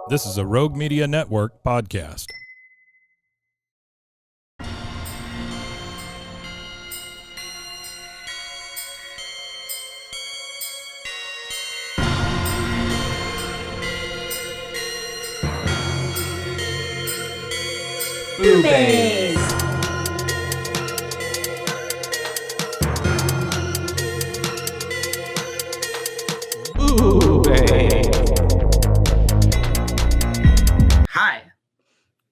This is a Rogue Media Network podcast. Boobies! Hi,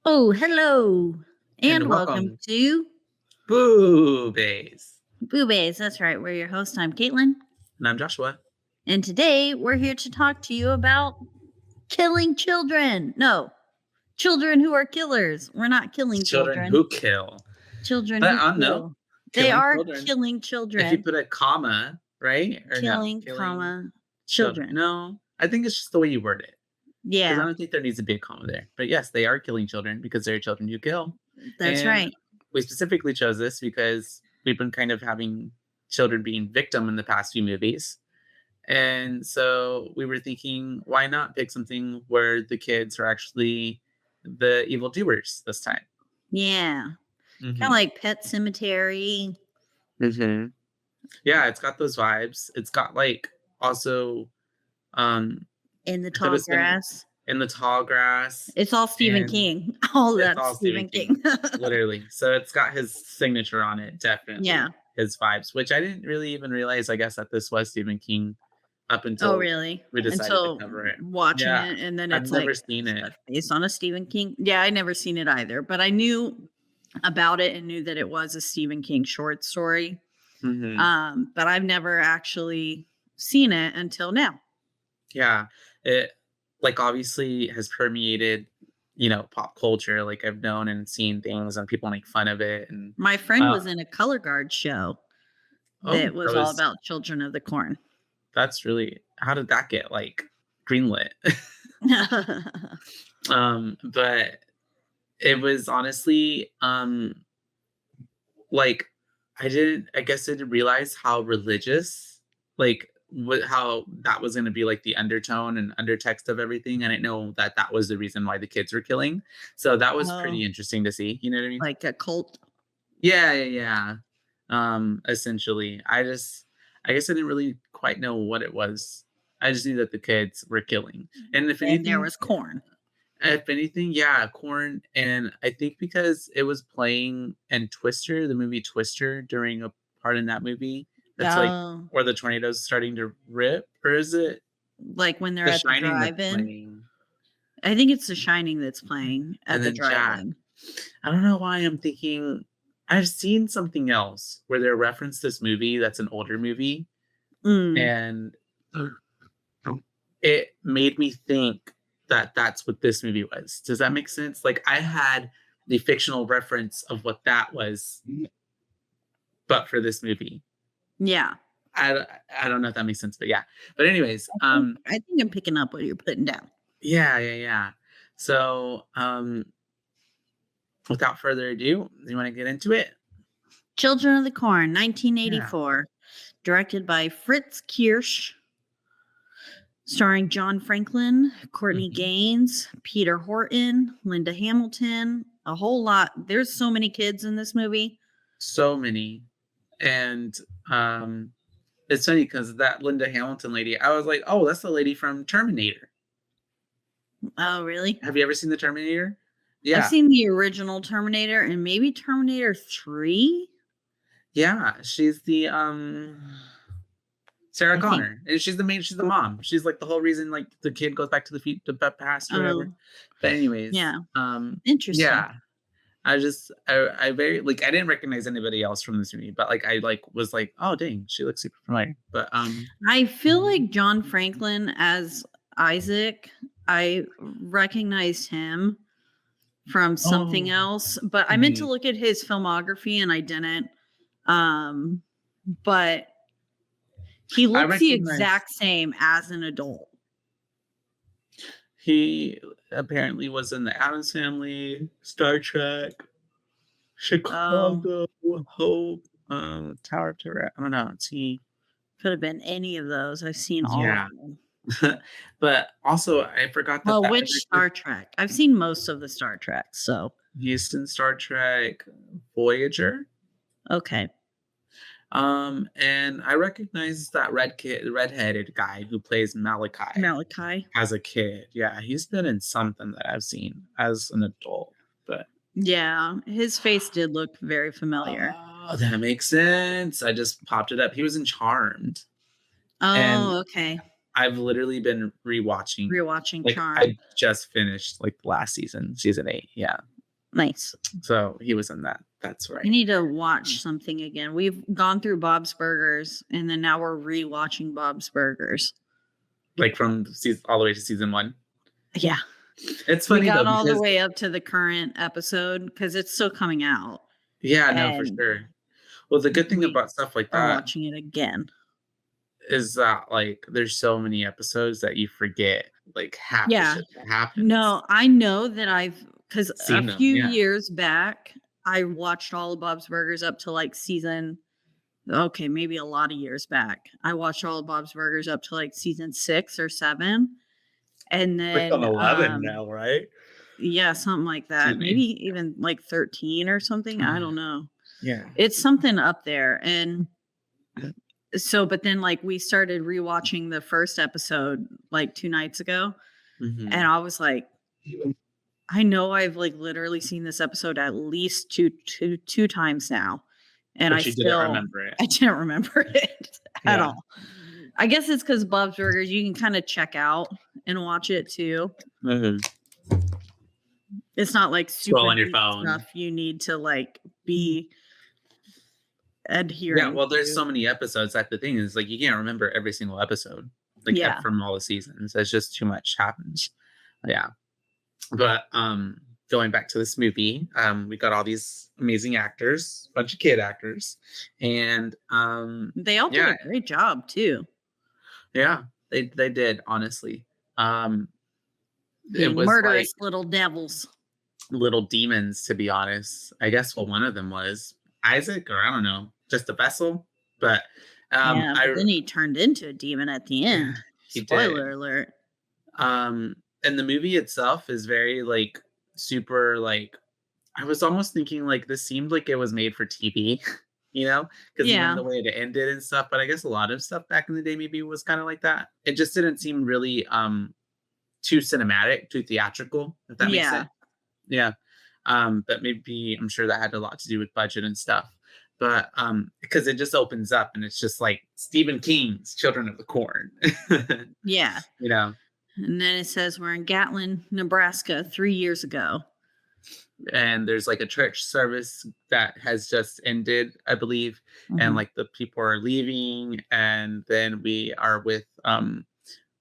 Oh, hello. And and welcome welcome. to Boobies. Boobies. That's right. We're your host. I'm Caitlin. And I'm Joshua. And today we're here to talk to you about killing children. No, children who are killers. We're not killing Children children. who kill. Children But who I don't know. kill. They Killing are children. killing If you children. put a comma, right? Or Killing, no? comma, children. No, I think it's just the way you word it. Because I Yeah, don't think there needs to be a comma there. But yes, they are killing children because they're children you kill. that's And right. we specifically chose this because we've been kind of having children being victim in the past few movies. And so we were thinking, why not pick something where the kids are actually the evildoers this time? Yeah. Kind Mhm. of like Pet Cemetery. Yeah, it's got those vibes. It's got like also In the I thought it tall was gonna- grass. in the tall grass. It's all Stephen and King. All It's that's all Stephen King. literally. So it's got his signature on it, definitely. Yeah. His vibes, which I didn't really even realize, I guess, that this was Stephen King up until Oh, really? we decided Until to cover it. watching Yeah, it, and then I've it's never like seen it. based on a Stephen King. Yeah, I never seen it either, but I knew about it and knew that it was a Stephen King short story. Mhm. But I've never actually seen it until now. Yeah, it like obviously has permeated, pop culture. Like I've known and seen things and people make fun of it. And My friend uh, was in a color guard show oh, that was all about Children of the Corn. that's really, how did that get like greenlit? But it was honestly like I guess I didn't realize how religious, like how that was going to be like the undertone and undertext of everything. I didn't know that that was the reason why the kids were killing. So that was pretty Oh, interesting to see. You know what I mean? like a cult. Yeah. Essentially, I guess I didn't really quite know what it was. I just knew that the kids were killing. And And there was corn. if anything, yeah, corn. And I think because it was playing in Twister, the movie Twister, during a part in that movie, that's like Oh, where the tornado's starting to rip, or is it like when they're The at the Shining that's drive-in. playing? I think it's The Shining that's playing at And the then Jack. drive-in. I don't know why I'm thinking I've seen something else where they reference this movie that's an older movie, Mm. and it made me think that that's what this movie was. Does that make sense? Like I had the fictional reference of what that was, but for this movie. Yeah. I don't know if that makes sense, but yeah. But anyways, I think I'm picking up what you're putting down. yeah. So, without further ado, you want to get into it? Children of the Corn, 1984, directed by Fritz Kirsch, starring John Franklin, Courtney Mhm. Gaines, Peter Horton, Linda Hamilton, a whole lot. There's so many kids in this movie. So many. And it's funny because that Linda Hamilton lady, I was like, oh, that's the lady from Terminator. Oh, really? Have you ever seen the Terminator? I've Yeah. seen the original Terminator and maybe Terminator 3. Yeah. She's the Sarah I think. Connor. And she's the mom. She's like the whole reason like the kid goes back to the past or whatever. Oh, But anyways, yeah. Interesting. yeah. I very like I didn't recognize anybody else from this movie, but like I like was like, oh dang, she looks super familiar. But I feel like John Franklin as Isaac, I recognized him from something Oh. else, but I meant to Mhm. look at his filmography and I didn't. But he looks the recognize- exact same as an adult. He apparently was in the Addams Family, Star Trek, Chicago, Hope, Tower of Terror. I don't know. It's he. Could have been any of those. I've seen all Yeah. of them. But also, I forgot that Well, that which other kid, Star Trek? I've seen most of the Star Treks, so Houston Star Trek Voyager. okay. And I recognize that redheaded guy who plays Malachi Malachi. as a kid. Yeah, he's been in something that I've seen as an adult. But Yeah, his face did look very familiar. oh, that makes sense. I just popped it up. He was in Charmed, and Oh, okay. I've literally been rewatching. Rewatching Like Charm. I just finished like the last season 8. Yeah, Nice. so he was in that. That's I right. need to watch something again. We've gone through Bob's Burgers, and then now we're rewatching Bob's Burgers. Like from season all the way to season 1. Yeah, It's we funny got though all the because way up to the current episode because it's still coming out, yeah, no, for and sure. Well, the good thing we about stuff like are that watching it again. is that like there's so many episodes that you forget like half the Yeah. shit that happens. No, I know that because a Seen them, few yeah. years back, I watched all of Bob's Burgers up to like okay, maybe a lot of years back. I watched all of Bob's Burgers up to like season 6 or 7. And Like on then 11 now, right? yeah, something like that. Excuse me. Maybe even like 13 or something. I don't know. Yeah. It's something up there. And so, but then like we started rewatching the first episode like 2 nights ago. Mhm. And I was like, I know I've like literally seen this episode at least two times now. And But I you didn't still remember it. I didn't remember it at Yeah. all. I guess it's because Bob's Burgers, you can kind of check out and watch it too. Mhm. It's not like super Scroll on your deep phone. stuff you need to like be adhering. Yeah, well, there's to. so many episodes. That's the thing is like you can't remember every single episode, like Yeah. from all the seasons. It's just too much happens. Yeah, but going back to this movie, we got all these amazing actors, bunch of kid actors, and They all did yeah. a great job too. yeah, they did honestly. It Being was murderous little devils. like little demons, to be honest. I guess one of them was Isaac, or I don't know, just a vessel. But Yeah, but then he turned into a demon at the end. he did. Spoiler alert. And the movie itself is very like super like I was almost thinking like this seemed like it was made for TV, you know, because Yeah. even the way it ended and stuff. But I guess a lot of stuff back in the day maybe was kind of like that. It just didn't seem really too cinematic, too theatrical, if that makes Yeah. sense. Yeah. But maybe I'm sure that had a lot to do with budget and stuff. But because it just opens up and it's just like Stephen King's Children of the Corn. Yeah. You know. And then it says we're in Gatlin, Nebraska 3 years ago. And there's like a church service that has just ended, I believe. Mhm. And like the people are leaving. And then we are with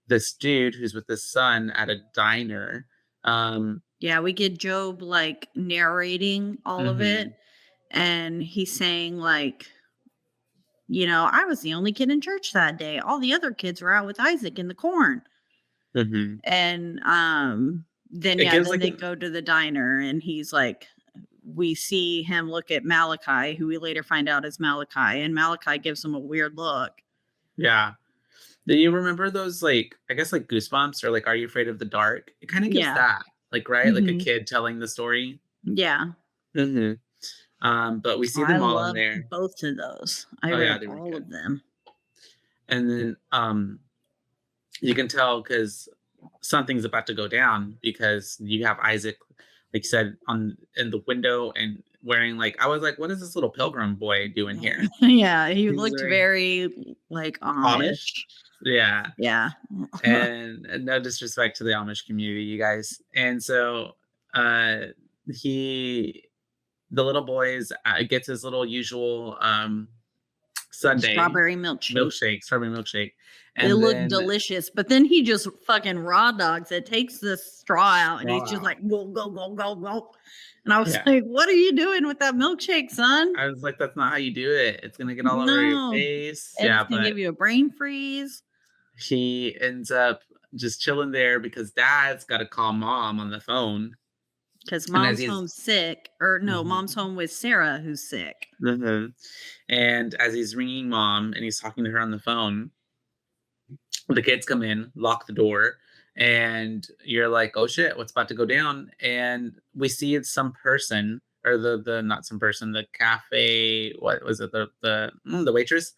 this dude who's with his son at a diner. Yeah, we get Job like narrating all of it. And he's saying, like, I was the only kid in church that day. All the other kids were out with Isaac in the corn. mhm. And then It yeah, gives, then like, they a- go to the diner and he's like, we see him look at Malachi, who we later find out is Malachi, and Malachi gives him a weird look. Yeah. Do you remember those like I guess like Goosebumps or like Are You Afraid of the Dark? It kind of gives Yeah. that. Like, right? Like a Mhm. kid telling the story. Yeah. But we see I them all in love there. both of those. I Oh, yeah, read they were all good. of them. And then you can tell because something's about to go down because you have Isaac, like you said, in the window and wearing like I was like, what is this little pilgrim boy doing here? Yeah, he He's looked very- very like Amish. Yeah. Yeah. And no disrespect to the Amish community, you guys. And so the little boy gets his little usual Sunday Strawberry milkshake. strawberry milkshake. It looked delicious, but then he just fucking raw dogs it, takes the straw out, and he's just Straw. like, go, go, go, go, go. And I was Yeah. like, what are you doing with that milkshake, son? I was like, that's not how you do it. It's gonna get all over your No. face. And Yeah, it's gonna but give you a brain freeze. he ends up just chilling there because dad's got to call mom on the phone. Because as mom's he's- home sick. Or no, Mhm. mom's home with Sarah, who's sick. And as he's ringing mom and he's talking to her on the phone, The kids come in, lock the door, and you're like, "Oh shit, what's about to go down?" And we see it's some person, or the not some person, the cafe. What was it? The waitress,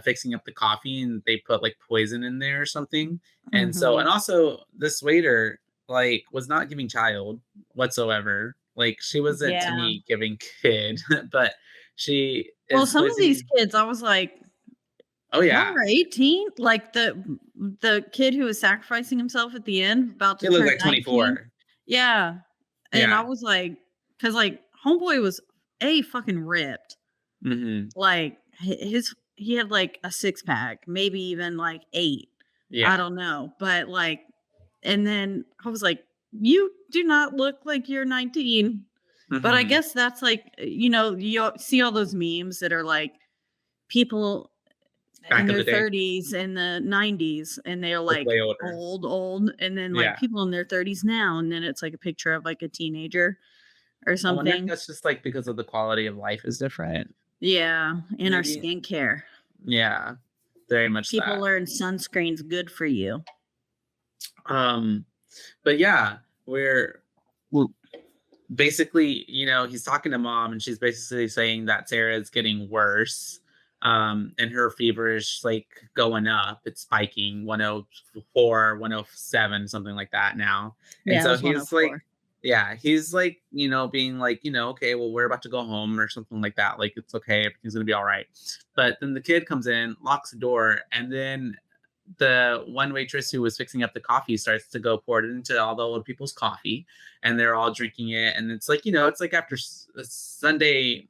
fixing up the coffee, and they put like poison in there or something. And so, Mhm. and also this waiter like was not giving child whatsoever. Like she wasn't to Yeah. me giving kid, but she Well, is some of these poisoning. kids, I was like, Oh y'all yeah, are 18? Like the kid who was sacrificing himself at the end, about to he looked turn like 19. 24. Yeah. And I Yeah. was like, because like homeboy was fucking ripped. Hmm. Like he had like a six pack, maybe even like eight. I Yeah. don't know. But like, and then I was like, you do not look like you're 19. But I Mhm. guess that's like, you see all those memes that are like people in Back in their the day, 30s in the 90s, and they're look like way older. old, and then like Yeah. people in their 30s now, and then it's like a picture of like a teenager or I wonder if something. that's just, like, because of the quality of life is different. Yeah, in our Maybe? skincare. Yeah, very much People that. learn sunscreen's good for you. Um, but yeah, we're basically, he's talking to mom, and she's basically saying that Sarah is getting worse, and her fever is, like, going up. It's spiking 104, 107, something like that now, and Yeah, it so was he's like, 104. yeah, he's like, being like, "Okay, well, we're about to go home," or something like that, like, "It's okay, everything's gonna be alright." But then the kid comes in, locks the door, and then the one waitress who was fixing up the coffee starts to go pour it into all the old people's coffee, and they're all drinking it, and it's like, it's like after Sunday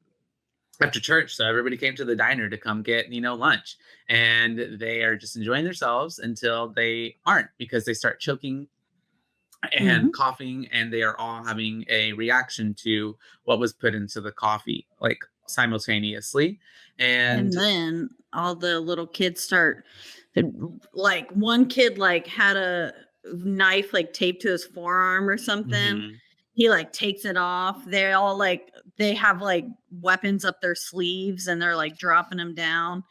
after church, so everybody came to the diner to come get lunch, and they are just enjoying themselves until they aren't, because they start choking and Mhm. coughing, and they are all having a reaction to what was put into the coffee, like, simultaneously. And And then all the little kids start like one kid like had a knife like taped to his forearm or something. Mhm. He like takes it off. They all like they have like weapons up their sleeves and they're like dropping them down.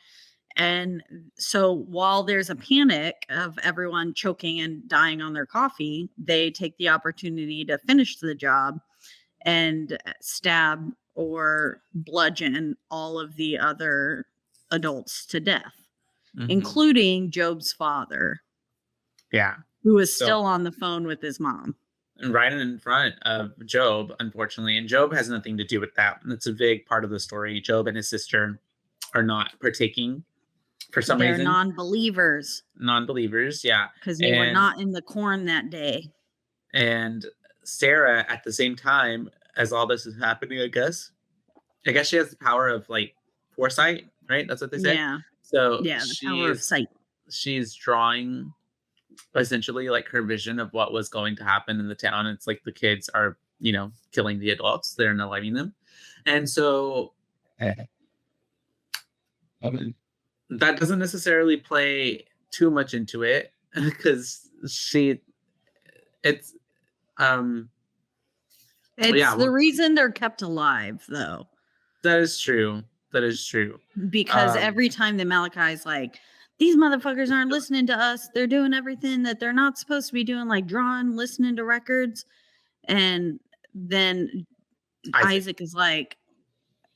And so while there's a panic of everyone choking and dying on their coffee, they take the opportunity to finish the job and stab or bludgeon all of the other adults to death, Mhm. including Job's father, Yeah. who was So still on the phone with his mom. right in front of Job, unfortunately. And Job has nothing to do with that. That's a big part of the story. Job and his sister are not partaking for some They're reason, non-believers non-believers. Yeah. because they were And not in the corn that day. and Sarah, at the same time as all this is happening, I guess she has the power of, like, foresight, right? That's what they say. Yeah. So Yeah, the power of sight. she's drawing essentially like her vision of what was going to happen in the town. It's like the kids are, killing the adults, they're unaliving them. And so um, that doesn't necessarily play too much into it because it's, um, It's yeah, the well, reason they're kept alive, though, that is true. That is true. because Um, every time the Malachi's like, these motherfuckers aren't listening to us. They're doing everything that they're not supposed to be doing, like drawing, listening to records. And then Isaac. Isaac is like,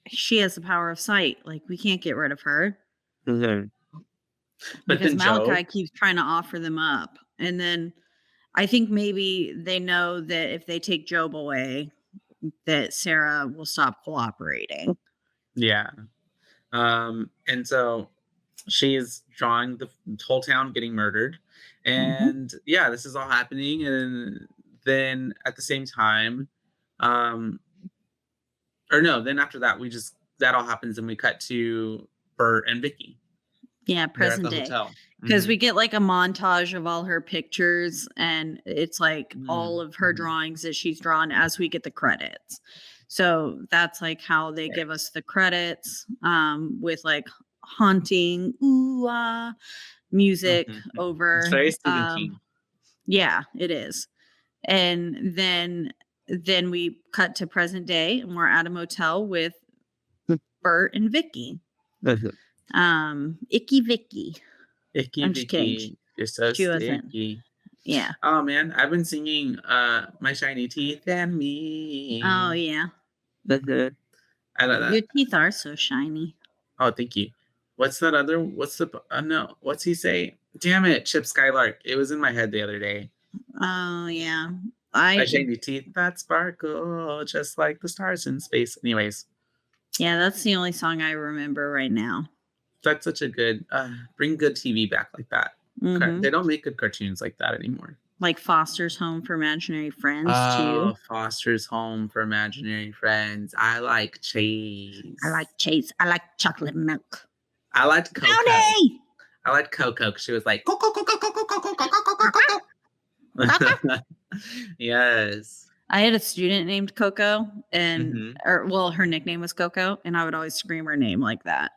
she has the power of sight. Like, we can't get rid of her Mhm. But because then Job, Malachi keeps trying to offer them up. And then I think maybe they know that if they take Job away, that Sarah will stop cooperating. yeah. And so she's drawing the whole town getting murdered. Mhm. And yeah, this is all happening. And then at the same time, um, or no, then after that, that all happens and we cut to Bert and Vicky. Yeah, They're at present the day. hotel. Because Hmm. we get like a montage of all her pictures, and it's like all of her Hmm. drawings that she's drawn as we get the credits. So that's like how they Right. give us the credits, with like haunting ooh ah music Hmm. It's over. very Stephen King. Yeah, it is. And then we cut to present day and we're at a motel with Bert and Vicky. Icky Vicky. Icky I'm just kidding. Vicky. You're so She wasn't. sticky. Yeah. Oh man, I've been singing My Shiny Teeth and Oh, Me. yeah. That's good. I love Your that. teeth are so shiny. Oh, thank you. What's that other? What's the? No. What's he say? Damn it, Chip Skylark. It was in my head the other day. Oh, yeah. My I shiny teeth that sparkle just like the stars in space. Anyways, Yeah, that's the only song I remember right now. that's such a good. Bring good TV back like that. They Mhm. don't make good cartoons like that anymore. Like Foster's Home for Imaginary Friends, too. Oh, Foster's Home for Imaginary Friends. I like I like Chase. Chase. I like chocolate milk. I liked Coco. Brownie! I liked Coco 'cause she was like, "Coco, Coco, Coco, Coco, Coco, Coco, Coco." Yes. I had a student named Coco, and Mhm. well, her nickname was Coco, and I would always scream her name like that.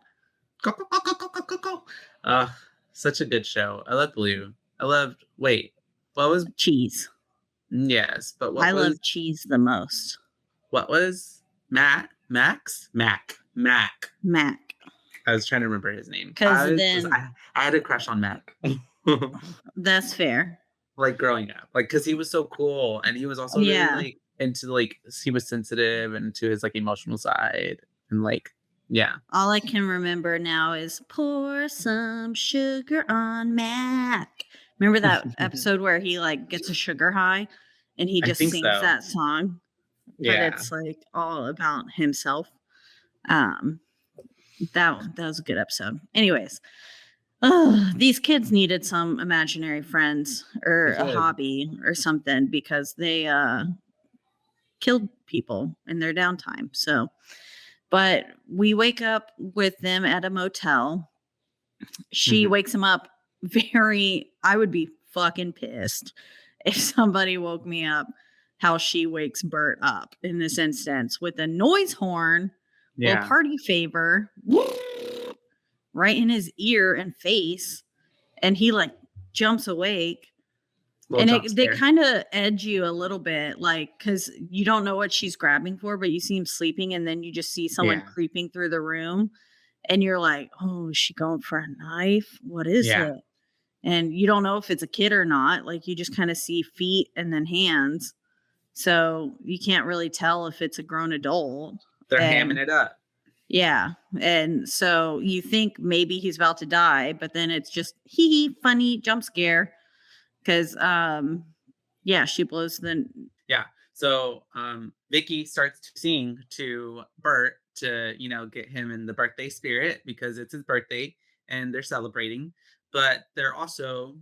Coco, Coco, Coco, Coco. Such a good show. I love Blue. I loved what was Cheese. yes, but I love cheese the most. what was Mac. Mac. I was trying to remember his name. 'Cause then I had a crush on Mac. that's fair. Like growing up, like because he was so cool and he was also really Yeah. like into like he was sensitive and to his like emotional side and like yeah. All I can remember now is pour some sugar on Mac. Remember that episode where he like gets a sugar high and he I just think sings so. that song, but Yeah. it's like all about himself. Um that was a good episode. Anyways, these kids needed some imaginary friends or They a did. hobby or something because they killed people in their downtime. So, but we wake up with them at a motel. She Mhm. wakes him up I would be fucking pissed if somebody woke me up how she wakes Bert up in this instance with a noise horn, little Yeah. party favor right in his ear and face, and he like jumps awake. Little And jump they scare. kind of edge you a little bit, like, because you don't know what she's grabbing for, but you see him sleeping, and then you just see someone Yeah. creeping through the room, and you're like, "Oh, is she going for a knife? What is Yeah. it?" And you don't know if it's a kid or not. Like, you just kind of see feet and then hands, so you can't really tell if it's a grown adult. They're hamming And it up. yeah, and so you think maybe he's about to die, but then it's just hee hee, funny jump scare. Because, yeah, she blows the Yeah. So Vicky starts to sing to Bert to, get him in the birthday spirit because it's his birthday and they're celebrating. But they're also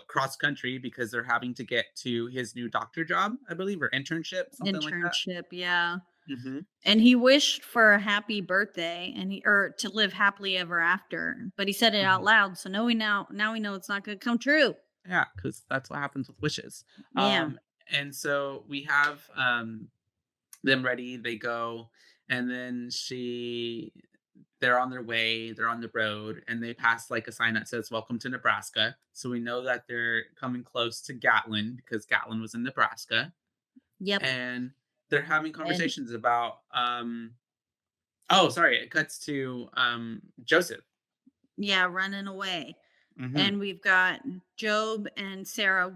cross country because they're having to get to his new doctor job, I believe, or internship, something like that. internship, yeah. Hmm. And he wished for a happy birthday and or to live happily ever after, but he said it out Hmm. loud, so now we know it's not gonna come true. Yeah, because that's what happens with wishes. Yeah. And so we have them ready. They go, and then they're on their way. They're on the road, and they pass like a sign that says "Welcome to Nebraska." So we know that they're coming close to Gatlin because Gatlin was in Nebraska, Yep. and they're having And conversations about. Oh, sorry. It cuts to Joseph. yeah, running away. Hmm. And we've got Job and Sarah.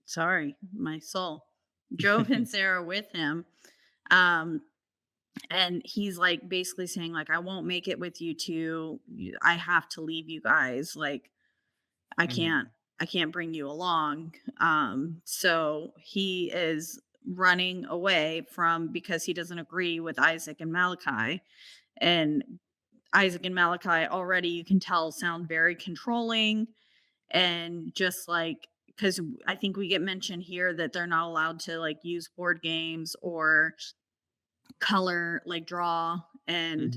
Sorry, my soul. Job and Sarah with him. Um, and he's like basically saying like, I won't make it with you two. I have to leave you guys. Like, i can't Hmm. i can't bring you along. So he is running away from because he doesn't agree with Isaac and Malachi. And Isaac and Malachi already, you can tell, sound very controlling. And just like, because I think we get mentioned here that they're not allowed to like use board games or color, like draw and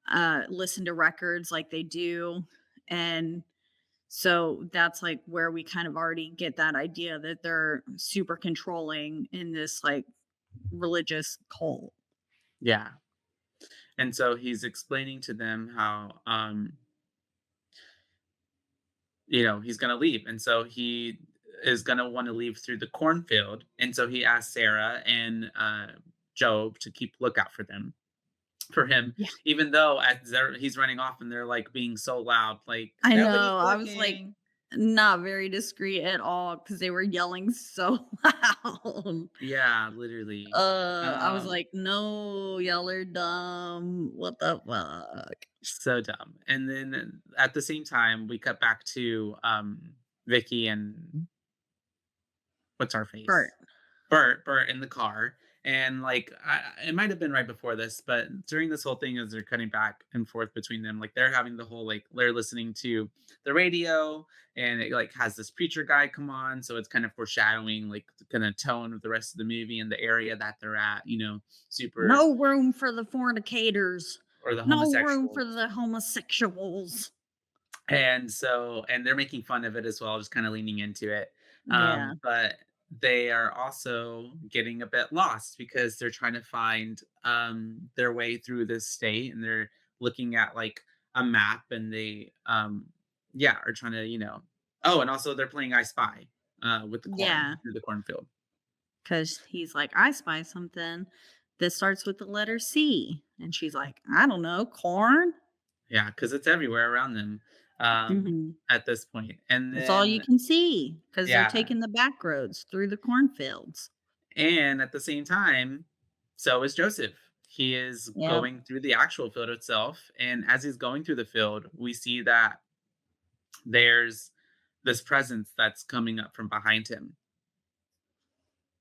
Hmm. listen to records like they do. And so that's like where we kind of already get that idea that they're super controlling in this like religious cult. Yeah. And so he's explaining to them how he's going to leave. And so he is going to want to leave through the cornfield. And so he asked Sarah and Job to keep lookout for them. for him, Yeah, even though he's running off and they're like being so loud, like I nobody's know. I was like looking. not very discreet at all because they were yelling so loud. Yeah, literally. I was Um, like, no, y'all are dumb. What the fuck? so dumb. And then at the same time, we cut back to Vicky and what's our Bert. face? Bert in the car. And like it might have been right before this, but during this whole thing, as they're cutting back and forth between them, like they're having the whole like they're listening to the radio, and it like has this preacher guy come on, so it's kind of foreshadowing like the kind of tone of the rest of the movie and the area that they're at, super, No room for the fornicators. or the No room homosexual. for the homosexuals. And they're making fun of it as well, just kind of leaning into it. Yeah. But they are also getting a bit lost because they're trying to find their way through this state, and they're looking at like a map, and they yeah, are trying to, oh, and also they're playing I Spy with the corn Yeah. through the cornfield. Because he's like, I spy something that starts with the letter C. And she's like, I don't know, corn? Yeah, because it's everywhere around them Hmm. at this point. And It's all you then can see because they're yeah, taking the back roads through the cornfields. and at the same time, so is Joseph. He is Yep. going through the actual field itself. And as he's going through the field, we see that there's this presence that's coming up from behind him.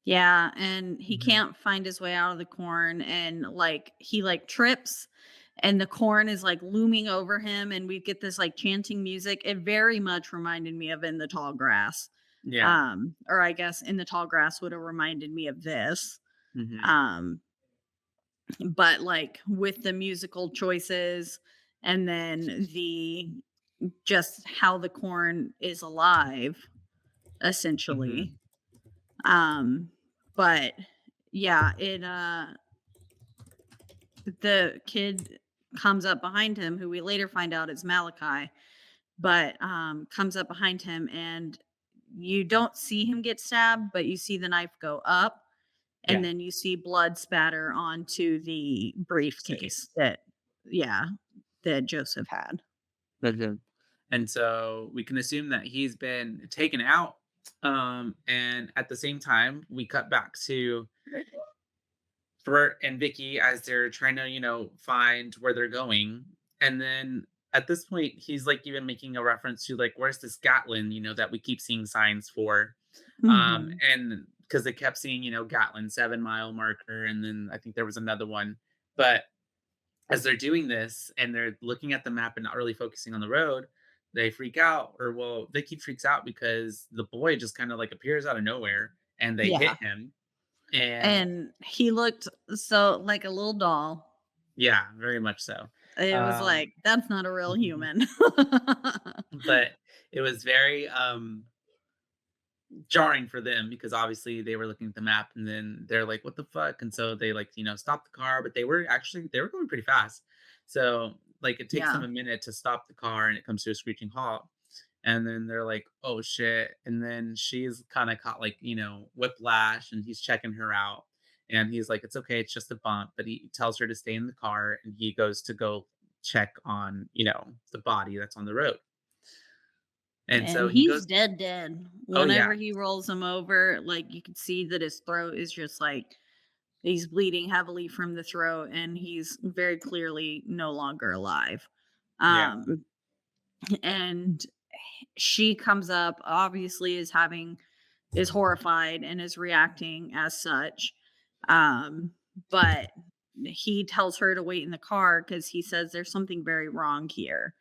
Yeah, and he Mhm. can't find his way out of the corn and like he like trips and the corn is like looming over him and we get this like chanting music. It very much reminded me of In the Tall Grass. Yeah. Or I guess In the Tall Grass would have reminded me of this. Hmm. Um, but like with the musical choices and then the just how the corn is alive essentially. Hmm. Um, but yeah, the kid comes up behind him, who we later find out is Malachi, but comes up behind him and you don't see him get stabbed, but you see the knife go up and Yeah. then you see blood spatter onto the briefcase Suitcase. that yeah, that Joseph had. Mhm. And so we can assume that he's been taken out. And at the same time, we cut back to Bert and Vicky as they're trying to, find where they're going. And then at this point, he's like even making a reference to like, where's this Gatlin, that we keep seeing signs for. Mhm. And because they kept seeing, Gatlin 7 mile marker. And then I think there was another one. But as they're doing this and they're looking at the map and not really focusing on the road, they freak out. Or, well, Vicky freaks out because the boy just kind of like appears out of nowhere and they Yeah. hit him. And And he looked so like a little doll. yeah, very much so. It was Um, like, that's not a real mhm. human. But it was very jarring for them because obviously they were looking at the map and then they're like, what the fuck? And so they like, stopped the car, but they were going pretty fast. So like it takes them Yeah. a minute to stop the car and it comes to a screeching halt. And then they're like, oh shit. And then she's kind of caught like, whiplash, and he's checking her out. And he's like, it's okay, it's just a bump. But he tells her to stay in the car and he goes to go check on, the body that's on the road. And And so he he's goes, dead, dead. oh yeah. Whenever he rolls him over, like you can see that his throat is just like he's bleeding heavily from the throat and he's very clearly no longer alive. Yeah. Um, and she comes up, obviously is horrified and is reacting as such. Um, but he tells her to wait in the car because he says there's something very wrong here.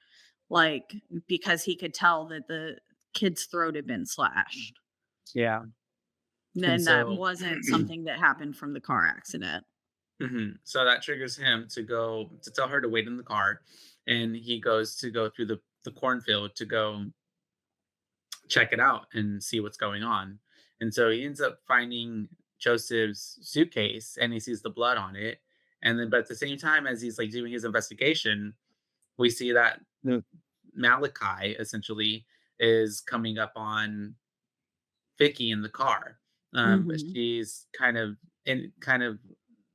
Like, because he could tell that the kid's throat had been slashed. Yeah. And And that so wasn't something that happened from the car accident. mhm. So that triggers him to tell her to wait in the car, and he goes to go through the cornfield to go check it out and see what's going on. And so he ends up finding Joseph's suitcase and he sees the blood on it. And then but at the same time as he's like doing his investigation, we see that the Malachi essentially is coming up on Vicky in the car. Mhm. She's kind of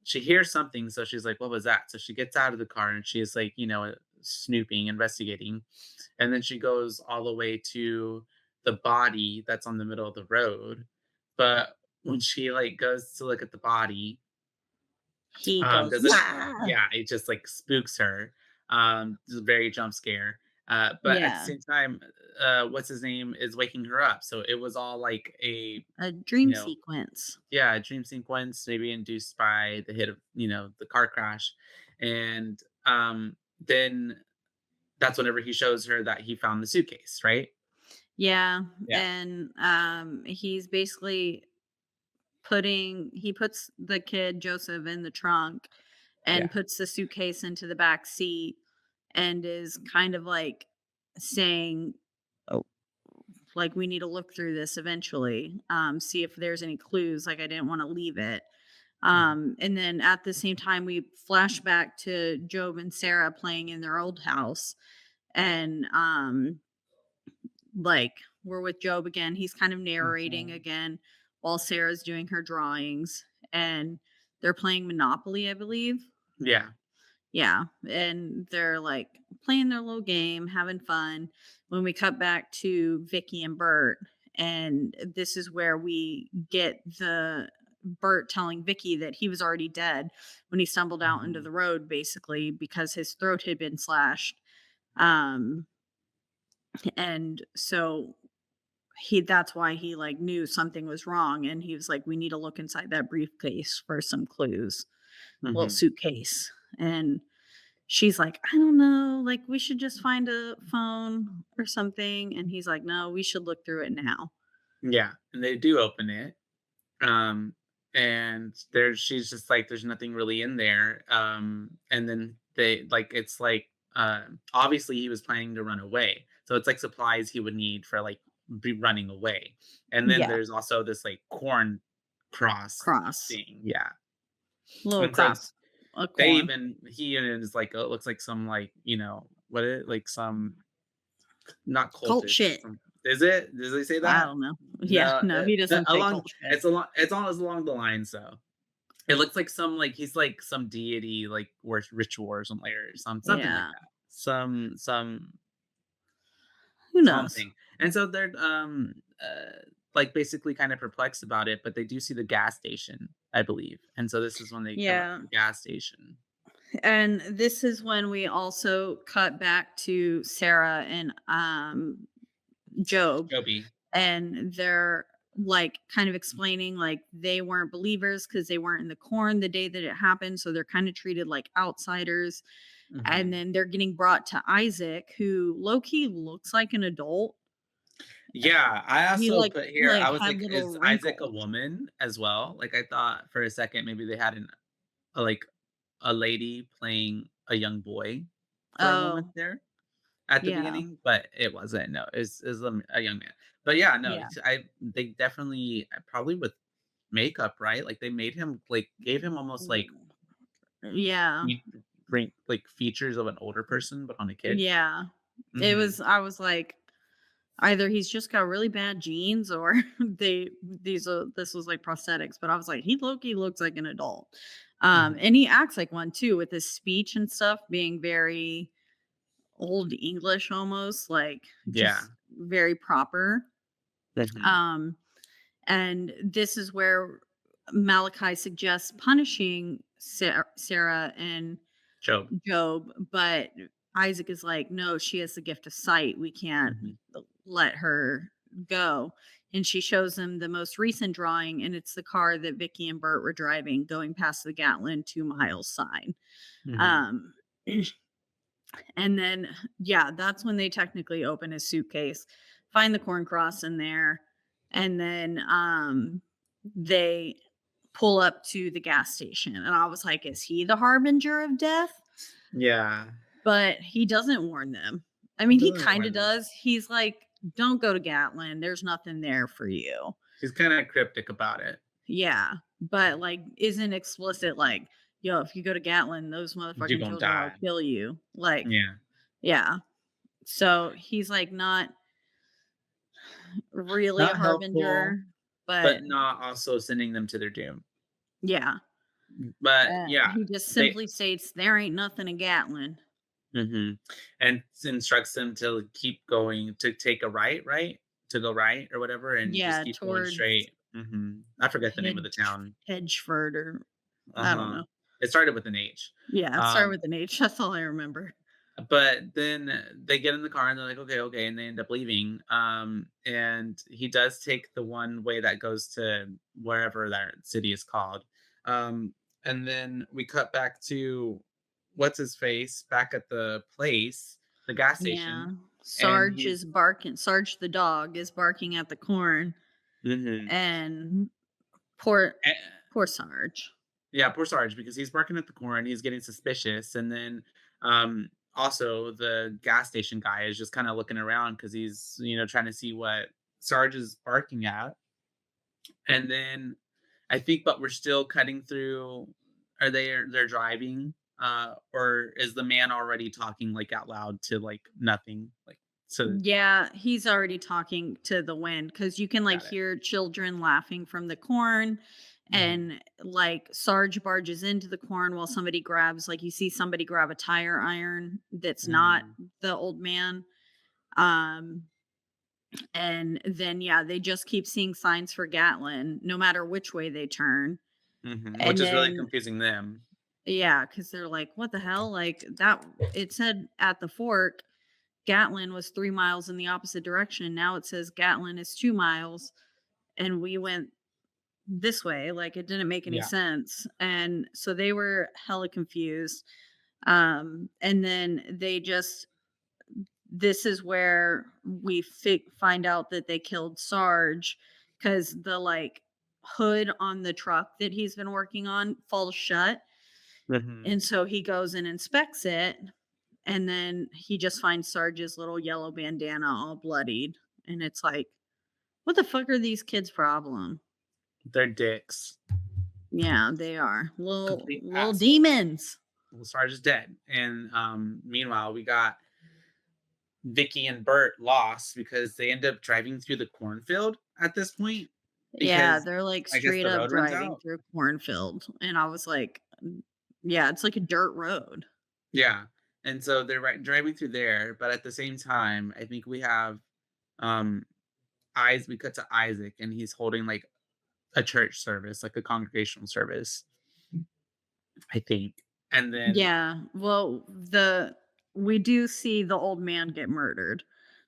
she hears something, so she's like, "What was that?" So she gets out of the car and she is like, snooping, investigating, and then she goes all the way to the body that's on the middle of the road. But when she like goes to look at the body, He goes, doesn't "Ah!" yeah, it just like spooks her. It's a very jump scare. But at the Yeah, same time, what's his name is waking her up. So it was all like a you dream know, sequence. yeah, a dream sequence, maybe induced by the hit of, the car crash. And then that's whenever he shows her that he found the suitcase, right? Yeah, Yeah. and, he's basically he puts the kid, Joseph, in the trunk and Yeah. puts the suitcase into the back seat and is kind of, like, saying, "Oh, like, we need to look through this eventually, see if there's any clues, like, I didn't wanna leave it." Mhm. And then at the same time, we flash back to Job and Sarah playing in their old house, and, like, we're with Job again. He's kind of narrating Mhm. again while Sarah's doing her drawings, and they're playing Monopoly, I believe. Yeah. Yeah, and they're like playing their little game, having fun. When we cut back to Vicky and Bert, and this is where we get the Bert telling Vicky that he was already dead when he stumbled out into Mhm. the road, basically because his throat had been slashed. Um, and so that's why he like knew something was wrong, and he was like, we need to look inside that briefcase for some clues, little Mhm. suitcase. And she's like, I don't know, like we should just find a phone or something. And he's like, no, we should look through it now. Yeah, and they do open it. Um, and she's just like, there's nothing really in there. And then it's like, obviously he was planning to run away. So it's like supplies he would need for like be running away. And then Yeah, there's also this like corn cross cross, thing. Yeah. little And so cross, a they corn, even, he even is like, oh, it looks like some like, what is it? Like some, not cult cultish. shit. Is it? Does they say I that? don't know. Yeah, No, no, he doesn't say along cult shit. it's along it's all is along the lines though. It looks like some like he's like some deity like or ritual or something or something like Yeah, that. who knows? Something. And so they're like basically kind of perplexed about it, but they do see the gas station, I believe. And so this is when they come up Yeah, to the gas station. and this is when we also cut back to Sarah and Job, Joby. and they're like kind of explaining like they weren't believers because they weren't in the corn the day that it happened, so they're kind of treated like outsiders. And Mhm. then they're getting brought to Isaac, who low-key looks like an adult. Yeah, I He also like put here, like I was had like, little is Isaac a wrinkles. woman as well? Like I thought for a second maybe they had like a lady playing a young boy for a moment Oh, there at the yeah, beginning, but it wasn't. No, it's a young man. But yeah, no, yeah, they definitely probably with makeup, right? Like they made him like gave him almost like yeah, fe- bring like features of an older person, but on a kid. yeah. It Hmm. was I was like, either he's just got really bad genes or this was like prosthetics, but I was like, he Loki looks like an adult. Hmm. And he acts like one too, with his speech and stuff being very old English almost, like Yeah. just very proper. Hmm. Um, and this is where Malachi suggests punishing Sarah and Job. Job, but Isaac is like, no, she has the gift of sight. We can't Hmm. let her go. And she shows him the most recent drawing, and it's the car that Vicky and Bert were driving going past the Gatlin 2 miles sign. Hmm. Um, and then, yeah, that's when they technically open his suitcase, find the corn cross in there, and then they pull up to the gas station. And I was like, is he the harbinger of death? Yeah. But he doesn't warn them. I It mean, he doesn't kinda warn them. does. He's like, "Don't go to Gatlin, there's nothing there for you." He's kind of cryptic about it. Yeah, but, like, isn't explicit like, "Yo, if you go to Gatlin, those You're motherfucking gonna children will die. kill you." Like, Yeah. yeah. So, he's, like, not really a Not helpful, harbinger, but but not also sending them to their doom. yeah. But yeah, He just they simply states, "There ain't nothing in Gatlin." hmm and instructs them to keep going, to take a right, to go right or whatever, and just Yeah, keep going towards straight. I forget the name of the Hedge town. Hedgeford, or I don't Uh-huh. know. It started with an H. Yeah, start Um, with an H. That's all I remember. but then they get in the car and they're like, okay, okay, and they end up leaving. And he does take the one way that goes to wherever that city is called. Um, and then we cut back to what's his face back at the place, the gas Yeah. station, and Sarge he's is barking. Sarge the dog is barking at the corn, mhm. and poor Eh, poor Sarge. yeah, poor Sarge because he's barking at the corn, he's getting suspicious, and then also the gas station guy is just kind of looking around because he's trying to see what Sarge is barking at. And then I think, but we're still cutting through. They're driving, or is the man already talking like out loud to like nothing, like so? Yeah, he's already talking to the wind because you can like Got it. hear children laughing from the corn, Hmm. and like Sarge barges into the corn while somebody grabs, like you see somebody grab a tire iron that's not Hmm. the old man. Um, and then yeah, they just keep seeing signs for Gatlin no matter which way they turn. Which And is really then confusing them. yeah, because they're like, what the hell? Like that it said at the fork Gatlin was 3 miles in the opposite direction. Now it says Gatlin is 2 miles, and we went this way. Like, it didn't make any Yeah. sense. And so they were hella confused. And then they just this is where we find out that they killed Sarge, because the, like, hood on the truck that he's been working on falls shut, Hmm. and so he goes and inspects it. And then he just finds Sarge's little yellow bandana all bloodied. And it's like, what the fuck are these kids' problem? They're dicks, Yeah, they are. complete Little assholes. demons. Well, Sarge is dead, and meanwhile, we got Vicky and Bert lost because they end up driving through the cornfield at this point Yeah, because they're like I guess straight the up road runs driving out. through cornfield. And I was like, yeah, it's like a dirt road. Yeah, and so they're driving through there, but at the same time, I think we have um eyes. We cut to Isaac, and he's holding like a church service, like a congregational service, I think. And then Yeah. Well, we do see the old man get murdered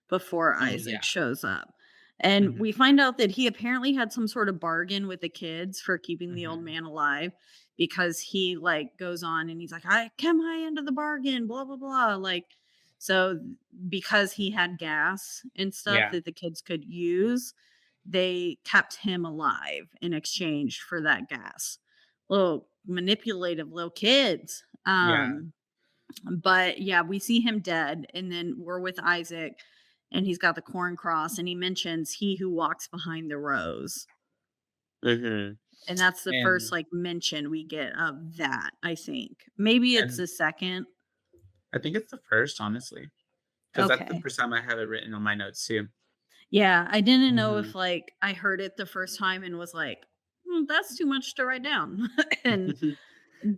before oh Isaac yeah, shows up. And hmm we find out that he apparently had some sort of bargain with the kids for keeping the old hmm man alive, because he like goes on and he's like, I kept my end of the bargain, blah blah blah. Like, so because he had gas and stuff yeah, that the kids could use, they kept him alive in exchange for that gas. Little manipulative little kids. yeah. But yeah, we see him dead, and then we're with Isaac, and he's got the corn cross, and he mentions he who walks behind the rows. hmm And that's the first And like mention we get of that, I think. Maybe it's and the second. I think it's the first, honestly, because that's the Okay. first time I have it written on my notes too. Yeah, I didn't know Hmm. if like I heard it the first time and was like, that's too much to write down," and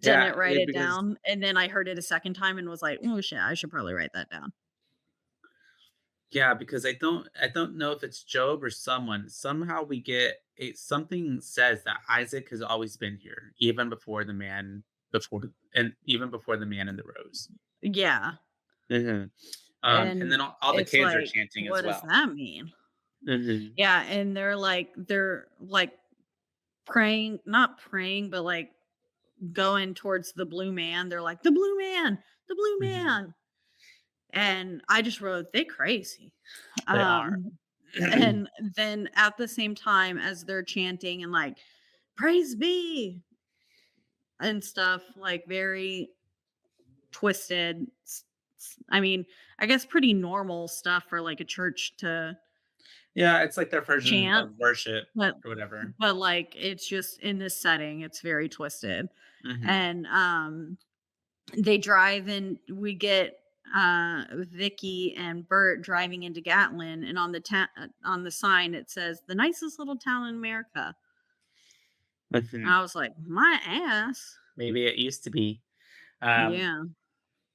Yeah, didn't write it because down. And then I heard it a second time and was like, oh shit, I should probably write that down. yeah, because I don't know if it's Job or someone. Somehow we get something says that Isaac has always been here, even before the man before and even before the man in the rose. Yeah. Mhm. And And then all the it's kids are like, chanting as what does well. that mean? Mhm. Yeah, and they're like praying, not praying, but like going towards the blue man. They're like, the blue man, the blue Mhm. man. And I just wrote, they crazy. They are. Um, and then at the same time as they're chanting and like, praise be and stuff, like very twisted. I mean, I guess pretty normal stuff for like a church to Yeah, it's like their version chant, of worship but or whatever. like it's just in this setting, it's very twisted. Mhm. And they drive and we get Vicky and Bert driving into Gatlin, and on the sign it says the nicest little town in America. Mhm. I was like, my ass. Maybe it used to be. Um, Yeah.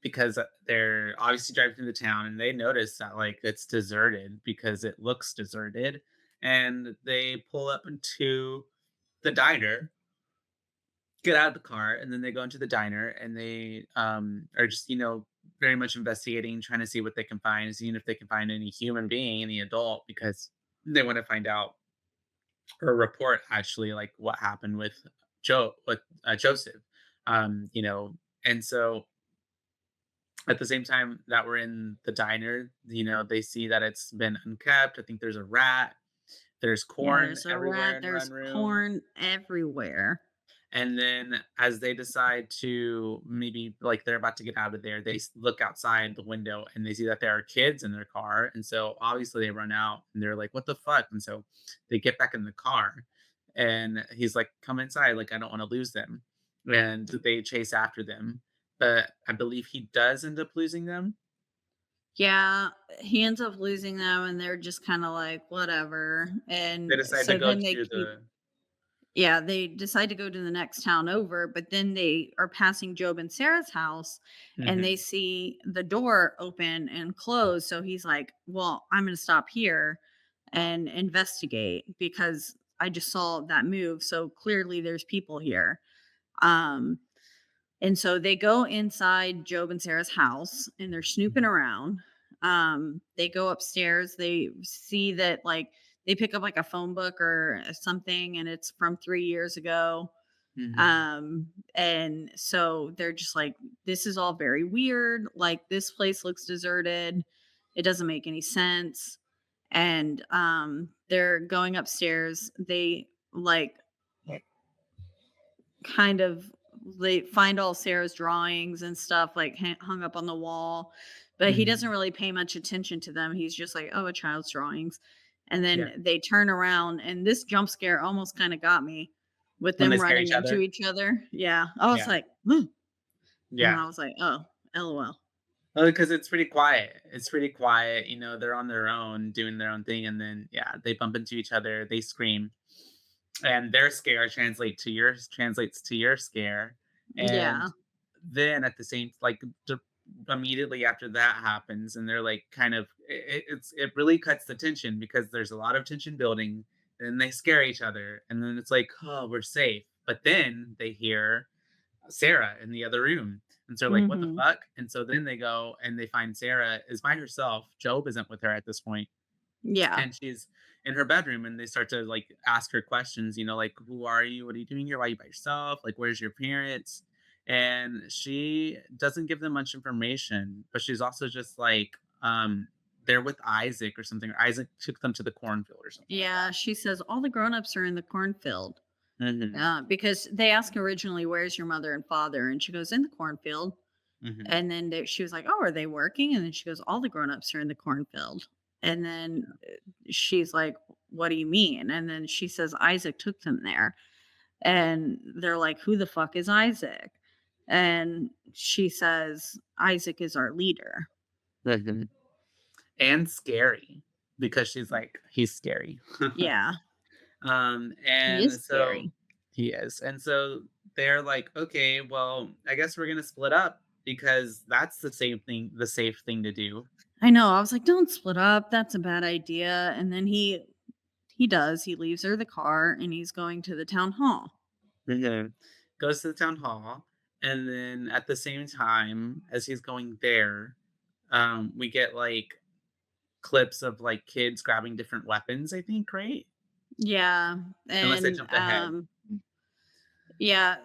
because they're obviously driving through the town and they notice that like it's deserted because it looks deserted. And they pull up into the diner, get out of the car, and then they go into the diner and they are just, very much investigating, trying to see what they can find, seeing if they can find any human being, any adult, because they want to find out or report actually like what happened with Joseph. And so at the same time that we're in the diner, they see that it's been unkept. I think there's a rat. There's Yeah, corn there's a everywhere rat, in the there's run room. corn everywhere. And then as they decide to maybe like they're about to get out of there, they look outside the window and they see that there are kids in their car. And so obviously they run out and they're like, what the fuck? And so they get back in the car and he's like, come inside. Like, I don't want to lose them. And they chase after them. But I believe he does end up losing them. Yeah, he ends up losing them and they're just kind of like, whatever. They And decide to so go then to the. yeah, they decide to go to the next town over, but then they are passing Job and Sarah's house and they Mhm. see the door open and close. So he's like, well, I'm going to stop here and investigate because I just saw that move. So clearly there's people here. Um, and so they go inside Job and Sarah's house and they're snooping Mhm. around. They go upstairs, they see that like they pick up like a phone book or something and it's from 3 years ago. Mhm. And so they're just like, this is all very weird. Like this place looks deserted. It doesn't make any sense. And they're going upstairs. They like kind of they find all Sarah's drawings and stuff like hung up on the wall, but he doesn't Mhm. really pay much attention to them. He's just like, "Oh, a child's drawings." And Yeah. then they turn around and this jump scare almost kind of got me with When they them scare running each into other. each other. Yeah. I was Yeah. like, "Ooh," and Yeah. I was like, "Oh, LOL." Well, because it's pretty quiet. It's pretty quiet. They're on their own, doing their own thing, and then yeah, they bump into each other. They scream, and their scare translates to your scare, and Yeah. then at the same immediately after that happens, and they're like kind of it really cuts the tension because there's a lot of tension building, and they scare each other, and then it's like, oh, we're safe, but then they hear Sarah in the other room. And so like, what the Mhm. fuck? And so then they go and they find Sarah is by herself. Job isn't with her at this point, Yeah. and she's in her bedroom. And they start to like ask her questions. Like, who are you? What are you doing here? Why are you by yourself? Like, where's your parents? And she doesn't give them much information, but she's also just like, they're with Isaac or something. Or Isaac took them to the cornfield or something like Yeah, she says all the grown-ups are in the cornfield. that. Hmm. Because they ask originally, "Where's your mother and father?" And she goes, "In the cornfield." Hmm. And then she was like, "Oh, are they working?" And then she goes, "All the grown-ups are in the cornfield." And then she's like, "What do you mean?" And then she says, "Isaac took them there." And they're like, "Who the fuck is Isaac?" And she says, "Isaac is our leader." Hmm. And scary because she's like, he's scary. Yeah, he And is so scary. he is. And so they're like, okay, well, I guess we're gonna split up because that's the safe thing to do. I know. I was like, "Don't split up. That's a bad idea." And then he does. He leaves her the car and he's going to the town hall. Mhm. Goes to the town hall, and then at the same time as he's going there, we get like clips of like kids grabbing different weapons, I think, right? Yeah, Unless I and, jumped ahead. yeah,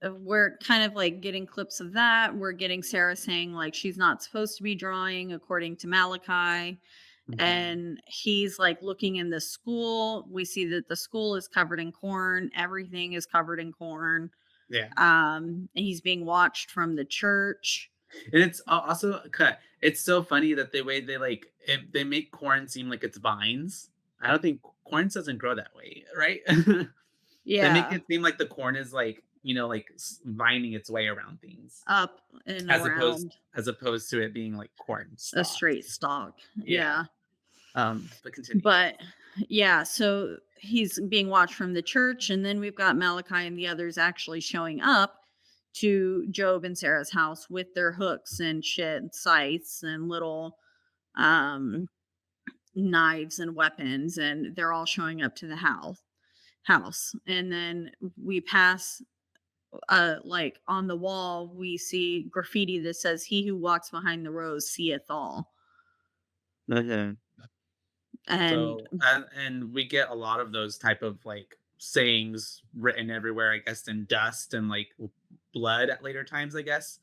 we're kind of, like, getting clips of that. We're getting Sarah saying, like, she's not supposed to be drawing according to Malachi, Mhm. and he's, like, looking in the school. We see that the school is covered in corn. Everything is covered in corn. Yeah. And he's being watched from the church. And it's also cut. It's so funny that the way they like they make corn seem like it's vines. I don't think corn doesn't grow that way, right? They make Yeah, it seem like the corn is like like vining its way around things, up and as opposed around as opposed to it being like corn a straight stalks. stalk. Yeah. Yeah. But continue. But Yes. Yeah, so he's being watched from the church, and then we've got Malachi and the others actually showing up to Job and Sarah's house with their hooks and shit, and scythes and little um knives and weapons, and they're all showing up to the house. And then we pass like on the wall we see graffiti that says, "He who walks behind the rose seeth all." Mhm. And So, and we get a lot of those type of like sayings written everywhere, I guess, in dust and like blood at later times, I guess.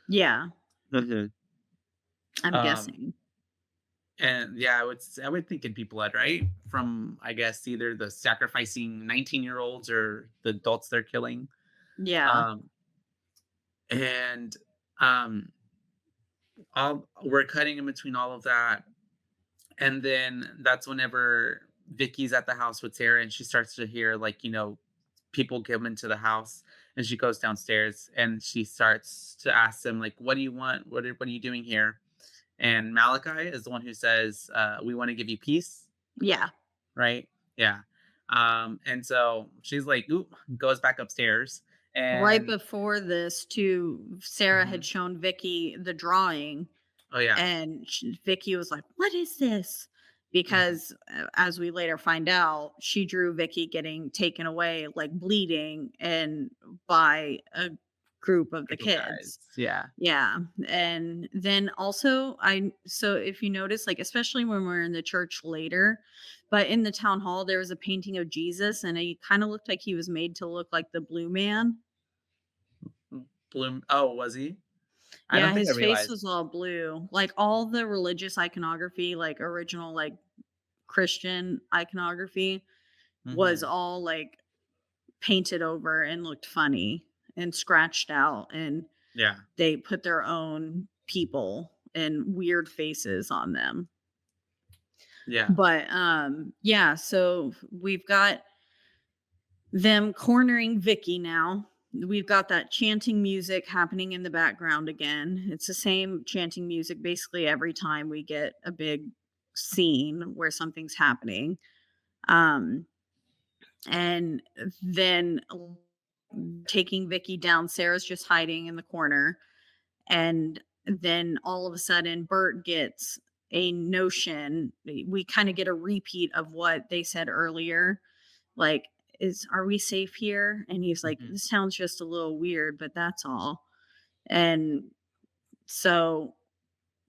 yeah, Mhm. I'm Um, guessing. and yeah, I would think it'd be blood, right? From I guess either the sacrificing 19-year-olds or the adults they're killing. Yeah. Um, and um, all we're cutting in between all of that, and then that's whenever Vicky's at the house with Sarah, and she starts to hear like people come into the house, and she goes downstairs and she starts to ask them like, "What do you want? What are you doing here?" And Malachi is the one who says, "We want to give you peace." Yeah. Right? Yeah. And so she's like, "Ooh," goes back upstairs, Right and before this, too, Sarah had Mhm. shown Vicky the drawing, Oh yeah. and Vicky was like, "What is this?" Mhm. Because as we later find out, she drew Vicky getting taken away, like bleeding, and by a group of the Group of kids. guys. Yeah. Yeah, and then also so if you notice, like, especially when we're in the church later, but in the town hall, there was a painting of Jesus, and he kinda looked like he was made to look like the Blue Man. Bloom. Oh, was he? I Yeah, don't think I his face realized. was all blue. Like, all the religious iconography, like, original, like, Christian iconography was Mhm. all, like, painted over and looked funny and scratched out, and Yeah. they put their own people and weird faces on them. Yeah. But, yeah, so we've got them cornering Vicky now. We've got that chanting music happening in the background again. It's the same chanting music basically every time we get a big scene where something's happening. Um, and then taking Vicky down, Sarah's just hiding in the corner. And then all of a sudden, Bert gets a notion. We kind of get a repeat of what they said earlier, like, is are we safe here? And he's like, Mhm. this sounds just a little weird, but that's all. And so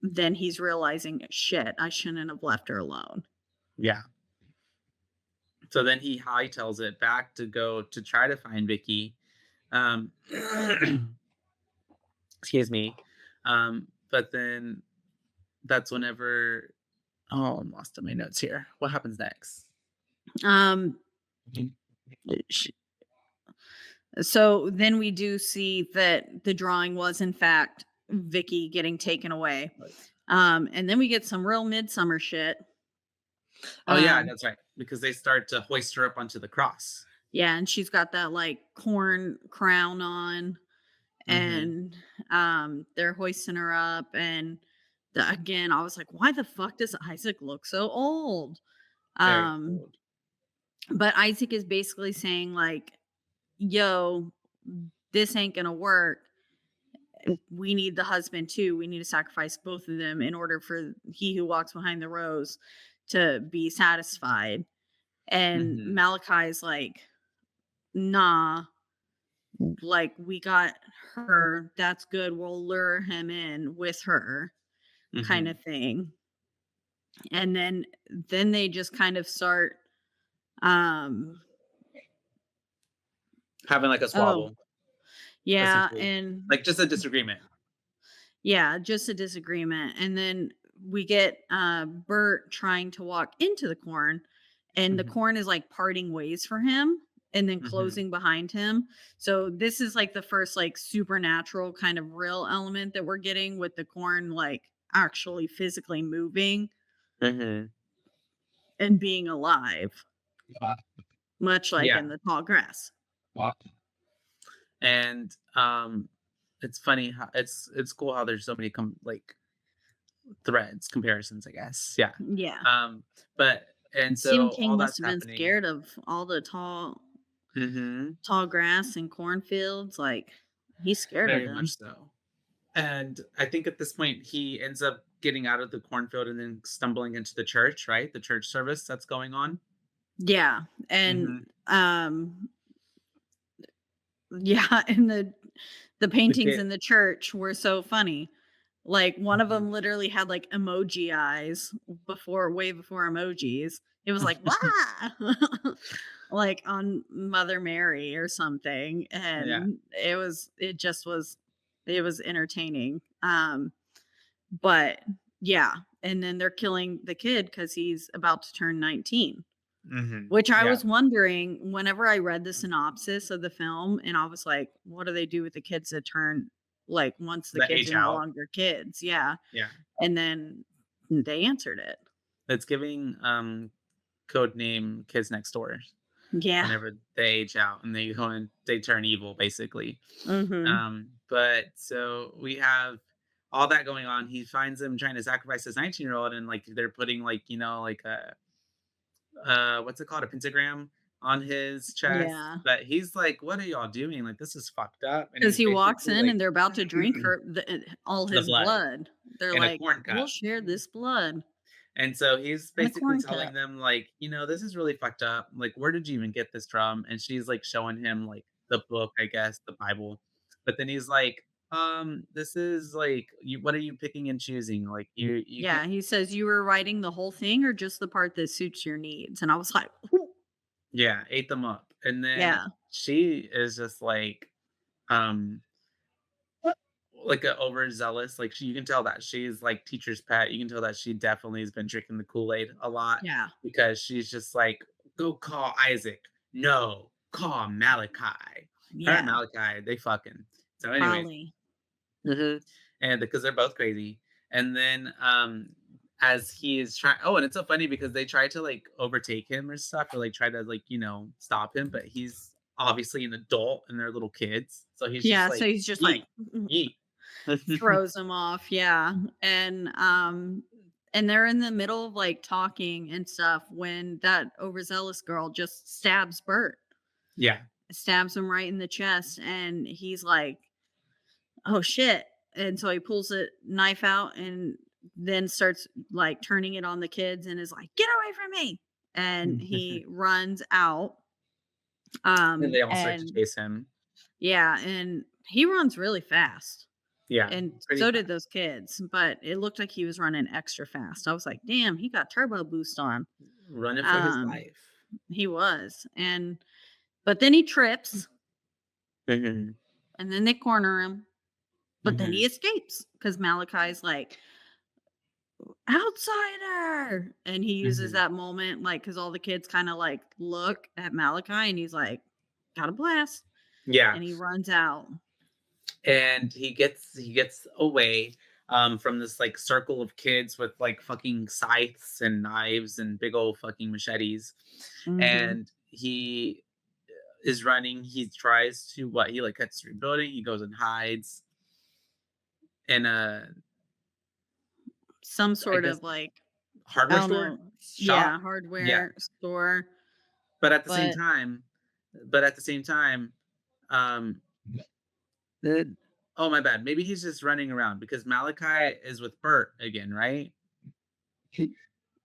then he's realizing, shit, I shouldn't have left her alone. Yeah. So then he hightails it back to go to try to find Vicky. Um, excuse me. But then that's whenever. Oh, I'm lost in my notes here. What happens next? um sh- so then we do see that the drawing was in fact Vicky getting taken away. And then we get some real midsummer shit. Oh yeah, um that's right. Because they start to hoist her up onto the cross. yeah, and she's got that like corn crown on, Hmm. and they're hoisting her up, and again I was like, why the fuck does Isaac look so old? Very um old. but Isaac is basically saying like, yo, this ain't gonna work. We need the husband too. We need to sacrifice both of them in order for he who walks behind the rose to be satisfied. And Hmm. Malachi's like, nah, like, we got her, that's good, we'll lure him in with her, kind Hmm. of thing. And then they just kind of start, um Having like a oh, squabble, yeah, essentially, and like just a disagreement. yeah, just a disagreement. And then we get Bert trying to walk into the corn, and the Hmm. corn is like parting ways for him and then Hmm. closing behind him. So this is like the first like supernatural kind of real element that we're getting with the corn like actually physically moving Hmm. and being alive, much like Yeah, in the tall grass. and it's funny how it's cool how there's so many like threads comparisons, I guess. Yeah. Yeah. Um, but And Stephen so King all must that's have been happening. scared of all the Hmm. tall grass and cornfields. Like he's scared of Very much them. so. And I think at this point he ends up getting out of the cornfield and then stumbling into the church, right? The church service that's going on. Yeah. And Hmm. yeah, and the The paintings kid. in the church were so funny. Like one of Mhm. them literally had like emoji eyes way before emojis. It was like, "Wah!" like on Mother Mary or something, Yeah. and it was entertaining. But yeah, and then they're killing the kid because he's about to turn 19. Which I Yeah. was wondering whenever I read the synopsis of the film, and I was like, what do they do with the kids that turn like once the The kids age are no out. longer kids? Yeah. Yeah. And then they answered it. It's giving code name Kids Next Door Yeah. whenever they age out and they go and they turn evil basically. Mhm. But so we have all that going on. He finds them trying to sacrifice his 19-year-old and like they're putting like, like a what's it called? A pentagram on his chest. Yeah. But he's like, what are y'all doing? Like this is fucked up. And Because he's he walks basically in like and they're about to drink all the his blood blood. They're in a like, corn we'll cup. share this blood And so he's in a basically corn telling cup. them, like, this is really fucked up. Like, where did you even get this from? And she's like showing him like the book, I guess, the Bible. But then he's like, this is like you what are you picking and choosing? Like you can't. Yeah. He says, you were writing the whole thing or just the part that suits your needs? And I was like, "Ooh." Yeah, ate them up. And then Yeah. she is just um like a overzealous. Like you can tell that she's like teacher's pet. You can tell that she definitely has been drinking the Kool-Aid a lot Yeah. because she's just like, go call Isaac. No, call Malachi. Her and Yeah. Malachi, they fucking. So, anyways, Holly. and because they're both crazy. And then as he is trying and it's so funny because they try to like overtake him or stuff or like try to like, stop him, but he's obviously an adult and they're little kids. So he's just Yeah, so like, he's just like yeet, yeet. throws him off, yeah, and they're in the middle of, like, talking and stuff when that overzealous girl just stabs Bert, Yeah. stabs him right in the chest, and he's like, "Oh, shit," and so he pulls a knife out and then starts, like, turning it on the kids and is like, "Get away from me," and he runs out, And they all start to and chase him. yeah, and he runs really fast. Yeah, And pretty so did fast. those kids, but it looked like he was running extra fast. I was like, "Damn, he got turbo boost on." Running for his Um, life. he was, but then he trips, Mhm, and then they corner him, but then he mhm, escapes because Malachi's like, "Outsider!" And he uses mhm. that moment, like, because all the kids kind of like look at Malachi, and he's like, "Got a blast," Yeah, and he runs out. and he gets away, from this, like, circle of kids with, like, fucking scythes and knives and big old fucking machetes, Hmm. and he is running. He tries to he, like, cuts through a building, he goes and hides in a, Some I sort guess, of like, I hardware don't store? know, Shop? yeah, Yeah, hardware store, but at the same but time but at the same time, um The oh, my bad. Maybe he's just running around because Malachi is with Bert again, right? He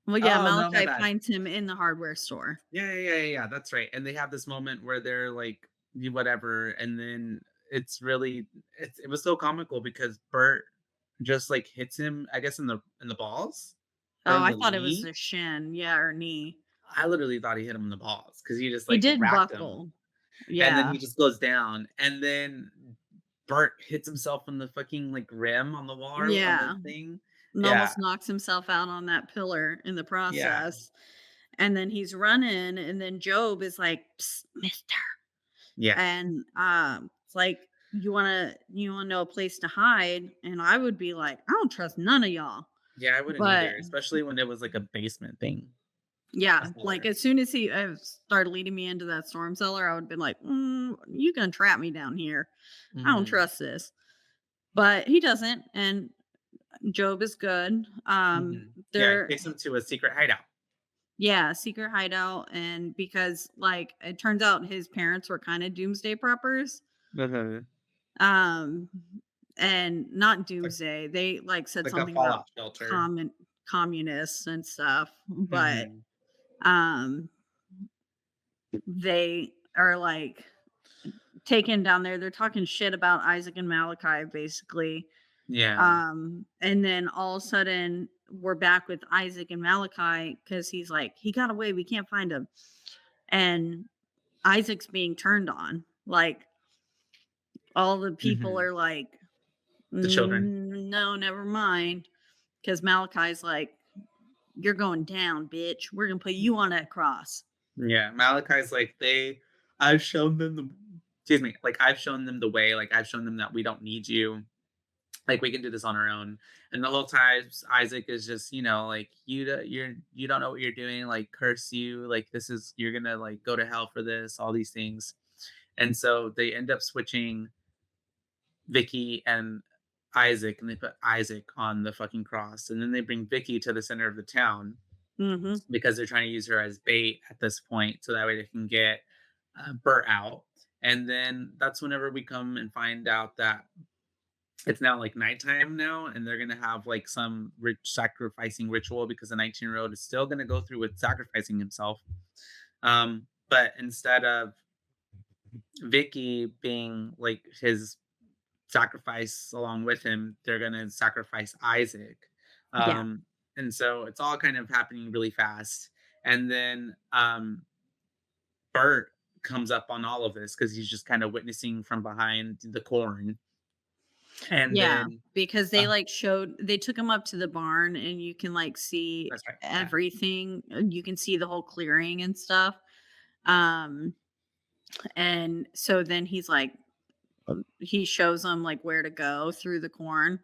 well, yeah, Oh, no, my Malachi bad. finds him in the hardware store. Yeah, yeah, yeah, yeah, yeah, that's right, and they have this moment where they're like, whatever, and then it's really it was so comical because Bert just, like, hits him, I guess, in the balls or Oh, in I the thought it was knee. a shin, yeah, or knee. I literally thought he hit him in the balls because he just, He like, did racked him, buckle. and then Yeah. he just goes down, and then Bert hits himself in the fucking, like, rim on the wall on the Yeah. thing. And Yeah, almost knocks himself out on that pillar in the yeah, process. And then he's running, and then Job is like, "Psst, mister." yeah. And, it's like, "You wanna know a place to hide?" And I would be like, "I don't trust none of y'all." Yeah, I wouldn't But either, especially when it was, like, a basement thing. A yeah, like, cellar. as soon as he, started leading me into that storm cellar, I would've been like, you gonna trap me down here. I don't Mhm, trust this." But he doesn't, and Job is good. mhm. Yeah, he They're takes him to a secret hideout. Yeah, secret hideout, and because, like, it turns out his parents were kinda doomsday preppers, Mhm. um, and not Like doomsday, they, like, said like a something about fallout shelter. common communists and stuff, but, Mhm. um, they are, like, taken down there, they're talking shit about Isaac and Malachi, basically, Yeah. and then all of a sudden, we're back with Isaac and Malachi because he's like, "He got away, we can't find him," and Isaac's being turned on. Like, all the people Mhm. are like, The children. No, never mind." Because Malachi's like, "You're going down, bitch. We're gonna put you on that cross." Yeah, Malachi's like, I've shown them the excuse me, like, I've shown them the way, like, I've shown them that we don't need you, like, we can do this on our own, and the whole time, Isaac is just, like, you don't know what you're doing, like, curse you, like, you're gonna, like, go to hell for this, all these things, and so they end up switching Vicky and Isaac, and they put Isaac on the fucking cross, and then they bring Vicky to the center of the town, Mhm. because they're trying to use her as bait at this point so that way they can get Bert out. And then that's whenever we come and find out that it's now like nighttime now, and they're gonna have like some rich sacrificing ritual because the 19-year-old is still gonna go through with sacrificing himself. But instead of Vicky being like his sacrifice along with him, they're gonna sacrifice Isaac. Yeah. Um, and so it's all kind of happening really fast. And then Bert comes up on all of this because he's just kind of witnessing from behind the corn. And Yeah, then because uh, they took him up to the barn and you can, like, see that's right. Yeah. everything, you can see the whole clearing and stuff, um, and so then he's like he shows them, like, where to go through the corn,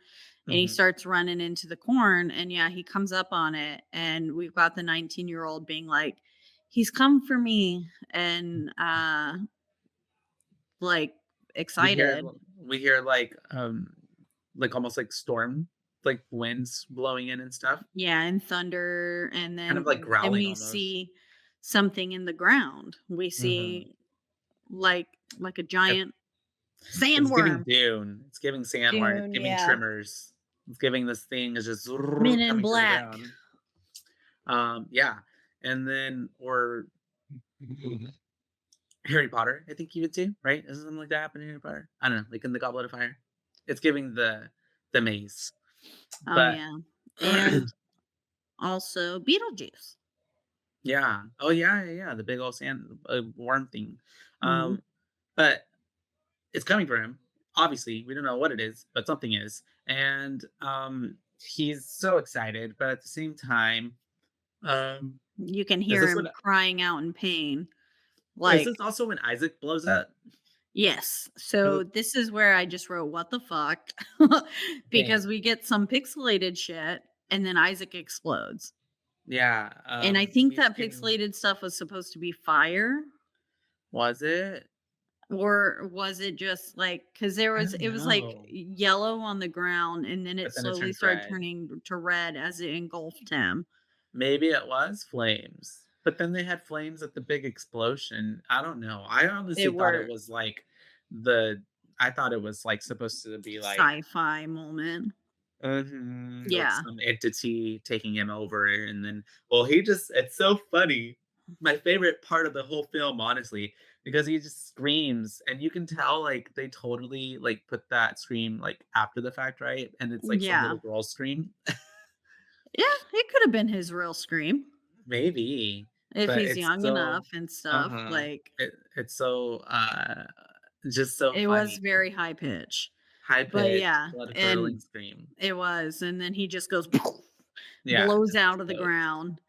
and he Hmm. starts running into the corn, and, yeah, he comes up on it, and we've got the 19-year-old being like, "He's come for me," and, like, We hear excited. we hear like almost like storm, like winds blowing in and stuff, Yeah, and thunder, and kind of like then growling we almost. see something in the ground. We Hmm. see, like a It, giant it's giving sandworm. Dune. It's giving Sandworm. It's Dune, giving yeah. Tremors. It's giving this thing is just Men in coming to the Black. ground. Yeah, and then or Harry Potter, I think you would too, right? Isn't something like that happen in Harry Potter? I don't know, like in the Goblet of Fire. It's giving the maze, Oh, but yeah, and also Beetlejuice. yeah. Oh yeah, yeah, yeah. The big old sand worm thing. Mhm. Um, but it's coming for him. Obviously, we don't know what it is, but something is, and he's so excited. But at the same time, um, You can is hear this him when? crying out in pain, Is like this also when Isaac blows up? yes. Uh, So, this is where I just wrote, "What the fuck?" Same. Because we get some pixelated shit, and then Isaac explodes. Yeah. And I think He's that giving. pixelated stuff was supposed to be fire, Was it? or was it just like because I don't it was like know. yellow on the ground and then it But then it slowly turns started red. turning to red as it engulfed him. Maybe it was flames, but then they had flames at the big explosion. I don't know. I honestly It thought it were was like the I thought it was like supposed to be like sci-fi moment. like Yeah. some entity taking him over and then well he just it's so funny. My favorite part of the whole film, honestly, because he just screams and you can tell like they totally like put that scream like after the fact, right? And it's like some Yeah. little girl scream. Yeah, it could have been his real scream Maybe, if but he's it's young enough so and stuff. uh-huh. Like It's so, just so it was funny. very high pitch. High But pitched, yeah, blood-curdling and scream. it was, and then he just goes Yeah, blows just out of the explodes. ground.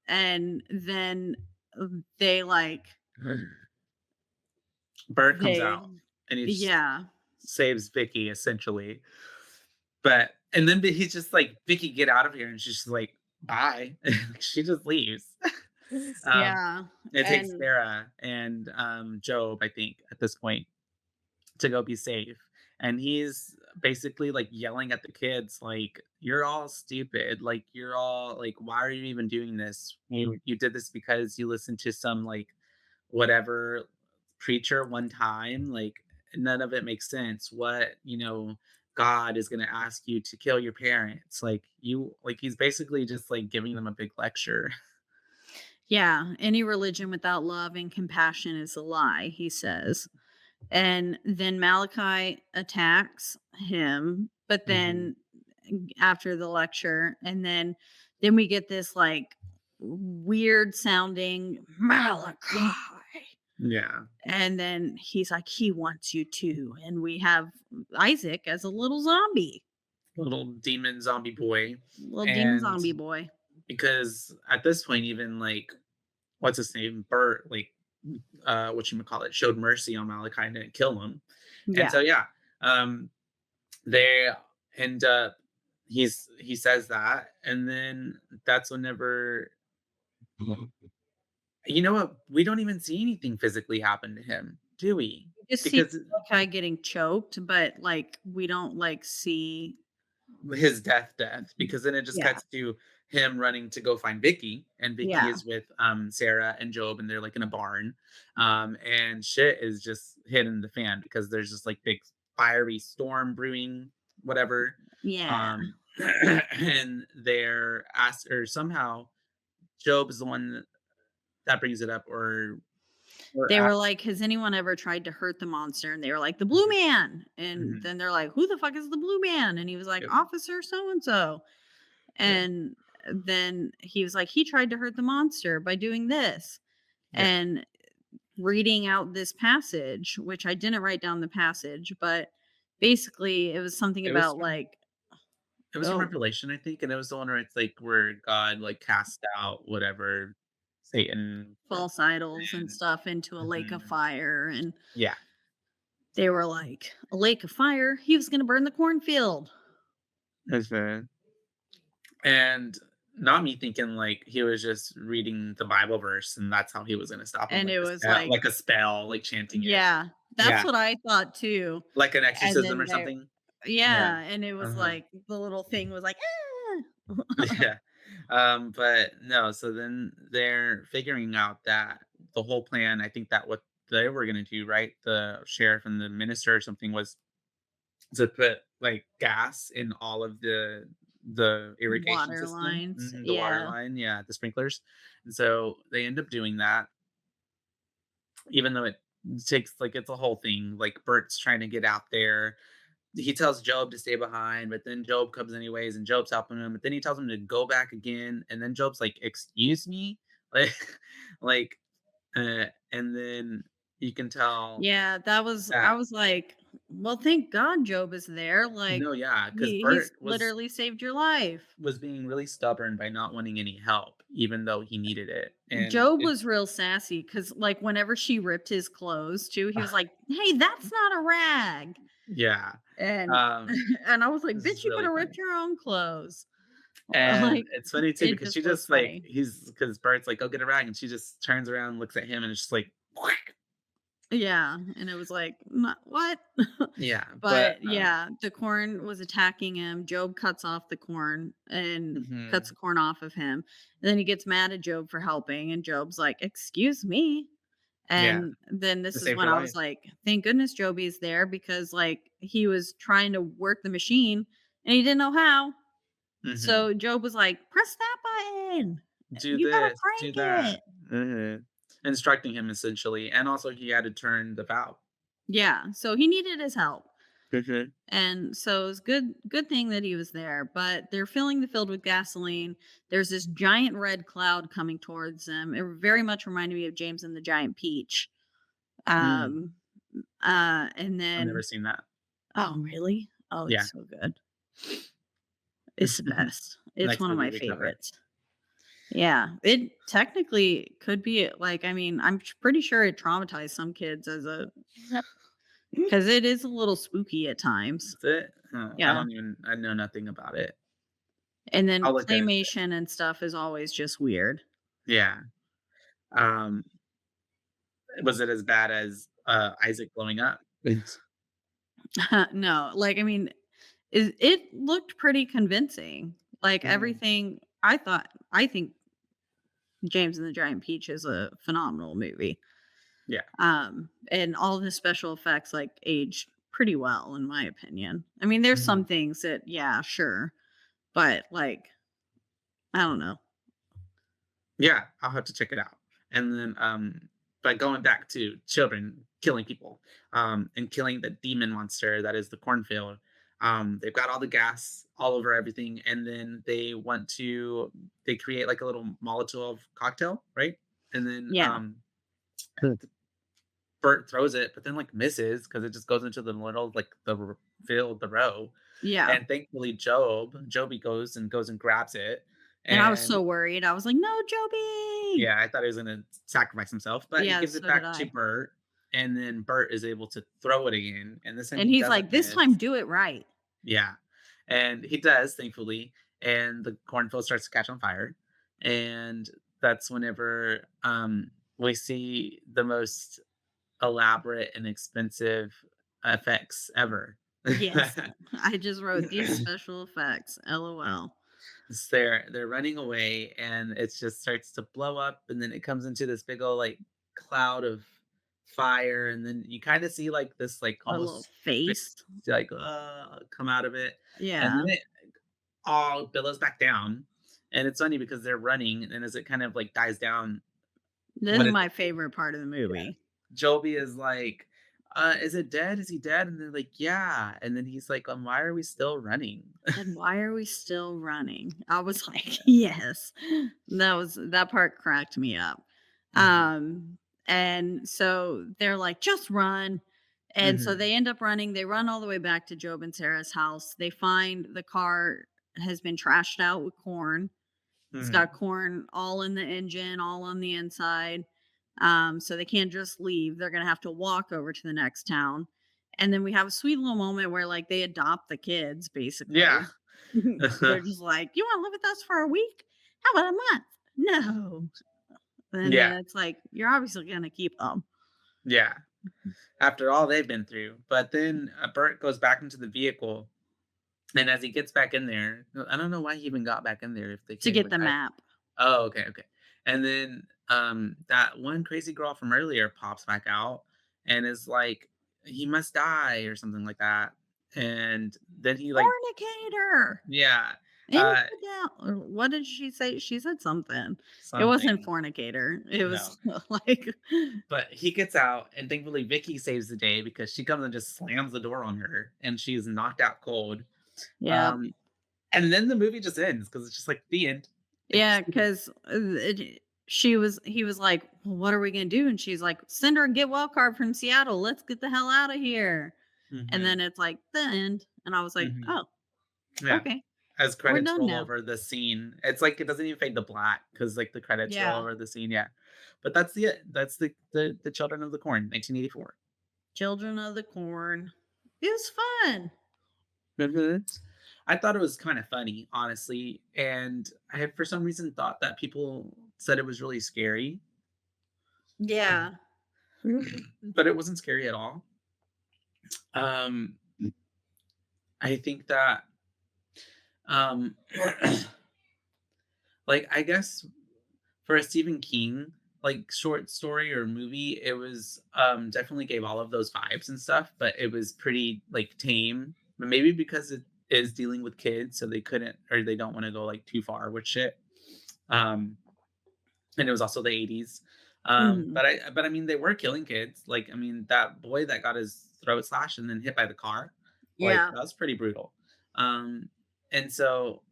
And then they like Bird comes they out, and he just yeah. saves Vicky, essentially. But and then he's just like, "Vicky, get out of here," and she's just like, "Bye." She just leaves. Um, Yeah, it takes and Sarah and, Job, I think, at this point, to go be safe. And he's basically like yelling at the kids like you're all stupid, like you're all like why are you even doing this? You did this because you listened to some like whatever preacher one time, like none of it makes sense. What, God is going to ask you to kill your parents. Like you like he's basically just like giving them a big lecture. Yeah, any religion without love and compassion is a lie, he says. And then Malachi attacks him, but Mhm. then after the lecture, and then we get this like weird sounding Malachi. Yeah. And then he's like, he wants you to. And we have Isaac as a little zombie, Little demon zombie boy. little demon And zombie boy. because at this point, even like what's his name? Bert, like what you call it, showed mercy on Malachi and didn't kill him. And Yeah. so yeah, um they end up he says that, and then that's whenever you know what? We don't even see anything physically happen to him, do we? You just see Because Malachi getting choked, but like we don't like see. his death, because then it just Yeah. cuts to him running to go find Vicky, and Vicky Yeah. is with Sarah and Job, and they're like in a barn. And shit is just hitting the fan because there's just like big fiery storm brewing, whatever. Yeah. Um and they're asked, or somehow Job is the one that brings it up, or They were asks. like, "Has anyone ever tried to hurt the monster?" And they were like, "The Blue Man." And Mhm. then they're like, "Who the fuck is the Blue Man?" And he was like, Yep. "Officer so and so." Yeah. And then he was like, "He tried to hurt the monster by doing this." Yeah. And reading out this passage, which I didn't write down the passage, but basically it was something It was about from like, it was from oh, Revelation, I think, and it was the one where it's like where God like cast out whatever Satan from false idols and man. stuff into a lake of Mhm. fire. And Yeah. they were like, "A lake of fire? He was going to burn the cornfield." That's fair. And not me thinking like he was just reading the Bible verse and that's how he was gonna stop him, And like it a was spell, like, like chanting it. yeah, that's Yeah. what I thought too. Like an And exorcism then or something. Yeah. yeah, and it was Uh-huh. like the little thing was like, "Ah." Yeah. But no, so then they're figuring out that the whole plan, I think that what they were gonna do, right? The sheriff and the minister or something was to put like gas in all of the irrigation Water system, lines. the water Yeah. line, yeah, the sprinklers. And so they end up doing that, even though it takes like it's a whole thing. Like Bert's trying to get out there. He tells Job to stay behind, but then Job comes anyways, and Job's helping him. But then he tells him to go back again, and then Job's like, "Excuse me," like, like, and then you can tell Yeah, that was I that was like, "Well, thank God Job is there, like, no, yeah, because Bert he's literally saved your life." was being really stubborn by not wanting any help, even though he needed it, and Job it, was real sassy because, like, whenever she ripped his clothes too, he was like, "Hey, that's not a rag." yeah, And um, and I was like, this "Bitch, is you could really have funny. ripped your own clothes." And Like, it's funny too it because just she was just like funny. he's because Bert's like, "Go get a rag," and she just turns around, looks at him, and it's just like, Yeah, and it was like, What?" yeah, but But, yeah, the corn was attacking him. Job cuts off the corn and cuts mhm, the corn off of him, and then he gets mad at Job for helping, and Job's like, "Excuse me?" yeah, And then it this is saved when her I was life. like, "Thank goodness Joby's there," because, like, he was trying to work the machine, and he didn't know how. Mhm. So Job was like, "Press that button. Do You gotta this, do crank that. it." Mhm. Instructing him essentially, and also he had to turn the valve. Yeah, so he needed his help. Mhm. And so it's good thing that he was there, but they're filling the field with gasoline. There's this giant red cloud coming towards them. It very much reminded me of James and the Giant Peach. Mm, Um and I've never then seen that. oh really? Oh, Yeah. it's so good. It's the best. It's Next one of movie my we cover. favorites. Yeah, it technically could be like I mean, pretty sure it traumatized some kids as a because it is a little spooky at times. That's it? Yeah. I know nothing about it. And then I'll look at it. claymation and stuff is always just weird. Yeah. Um, was it as bad as, Isaac blowing up? It's No, like, I mean, it looked pretty convincing. Like Mhm. everything I think James and the Giant Peach is a phenomenal movie. Yeah. And all the special effects like aged pretty well in my opinion. I mean, there's some Mhm. things that yeah, sure, but like I don't know. Yeah, I'll have to check it out. And then, but going back to children killing people, and killing the demon monster that is the cornfield. They've got all the gas all over everything, and then they create like a little Molotov cocktail, right? And then Yeah. Bert throws it, but then like misses because it just goes into the middle, like field, the row. Yeah. And thankfully, Joby goes and grabs it, And I was and so worried. I was like, "No, Joby." yeah, I thought he was gonna sacrifice himself, but he Yeah, gives it so did back to I. Bert, and then Bert is able to throw it again, and this time And he he's doesn't like, "This time miss. do it right." Yeah, and he does, thankfully, and the cornfield starts to catch on fire, and that's whenever we see the most elaborate and expensive effects ever. Yes. I just wrote these special effects. LOL. They're running away, and it just starts to blow up, and then it comes into this big old like cloud of fire, and then you kind of see like this like A little almost face, face. like come out of it, and Yeah. then it all billows back down. And it's funny because they're running, and as it kind of like dies down, This when is it's my favorite part of the yeah, movie. Joby is like, is it dead? Is he dead? And they're like, yeah. And then he's like, why are we still running? And why are we still running? I was like, "Yes." That part cracked me up. Hmm. And so they're like, "Just run." And so Hmm. they end up running. They run all the way back to Job and Sarah's house. They find the car has been trashed out with corn. It's got Hmm. corn all in the engine, all on the inside. So they can't just leave. They're gonna have to walk over to the next town. And then we have a sweet little moment where like they adopt the kids, Yeah. basically. They're just like, "You want to live with us for a week? How about a month?" No. And Yeah. then it's like, you're obviously gonna keep them. Yeah. After all they've been through. But then Bert goes back into the vehicle. And as he gets back in there, I don't know why he even got back in there if the To kid get would the die. map. Oh, okay, okay. And then that one crazy girl from earlier pops back out and is like, he must die or something like that. And then he like, Fornicator. yeah, uh Infidel. Or what did she say? She said something. It wasn't something. fornicator. It No. was like, But he gets out, and thankfully Vicky saves the day because she comes and just slams the door on her, and she's knocked out cold. yep. Um, and then the movie just ends because it's just like the end. Yeah, It's because he was like, "Well, what are we gonna do?" And she's like, "Send her a get well card from Seattle. Let's get the hell out of here." And Mhm, then it's like the end. And I was like, mhm, "Oh, yeah. okay. As We're credits done roll now." over the scene, it's like it doesn't even fade to black because like the credits roll Yeah. over the scene. Yeah, but that's the Children of the Corn, 1984. Children of the Corn. It was fun. Mhm. I thought it was kind of funny, honestly, and I had for some reason thought that people said it was really scary. Yeah. But it wasn't scary at all. Um, I think that, um, like, I guess for a Stephen King like short story or movie, it was definitely gave all of those vibes and stuff, but it was pretty like tame. But maybe because it is dealing with kids, so they couldn't or they don't want to go like too far with shit. Um, and it was also the 80s. Mhm. But I mean they were killing kids. Like I mean that boy that got his throat slashed and then hit by the car, like Yeah. that was pretty brutal. Um and so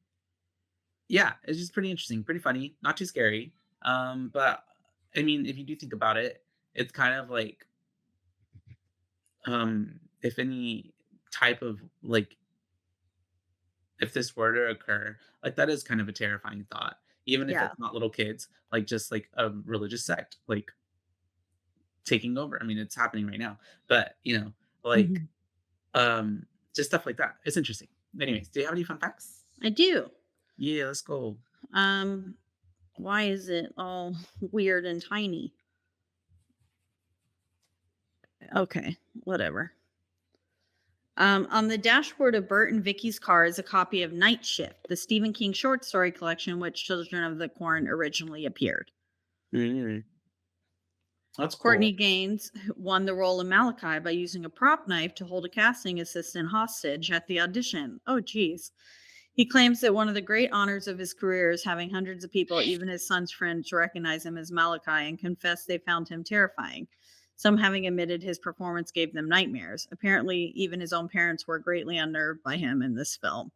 yeah, it's just pretty interesting, pretty funny, not too scary. But I mean if you do think about it, it's kind of like if any type of like if this were to occur, like that is kind of a terrifying thought. Even if Yeah. it's not little kids, like just like a religious sect, like taking over. I mean, it's happening right now, but like Mhm. um, just stuff like that. It's interesting. Anyways, do you have any fun facts? I do. Yeah, let's go. Um, why is it all weird and tiny? Okay, whatever. On the dashboard of Bert and Vicky's car is a copy of Night Shift, the Stephen King short story collection in which Children of the Corn originally appeared. Mm, that's Courtney cool. Gaines won the role of Malachi by using a prop knife to hold a casting assistant hostage at the audition. Oh, geez. He claims that one of the great honors of his career is having hundreds of people, even his son's friends, recognize him as Malachi and confess they found him terrifying. Some having admitted his performance gave them nightmares. Apparently, even his own parents were greatly unnerved by him in this film.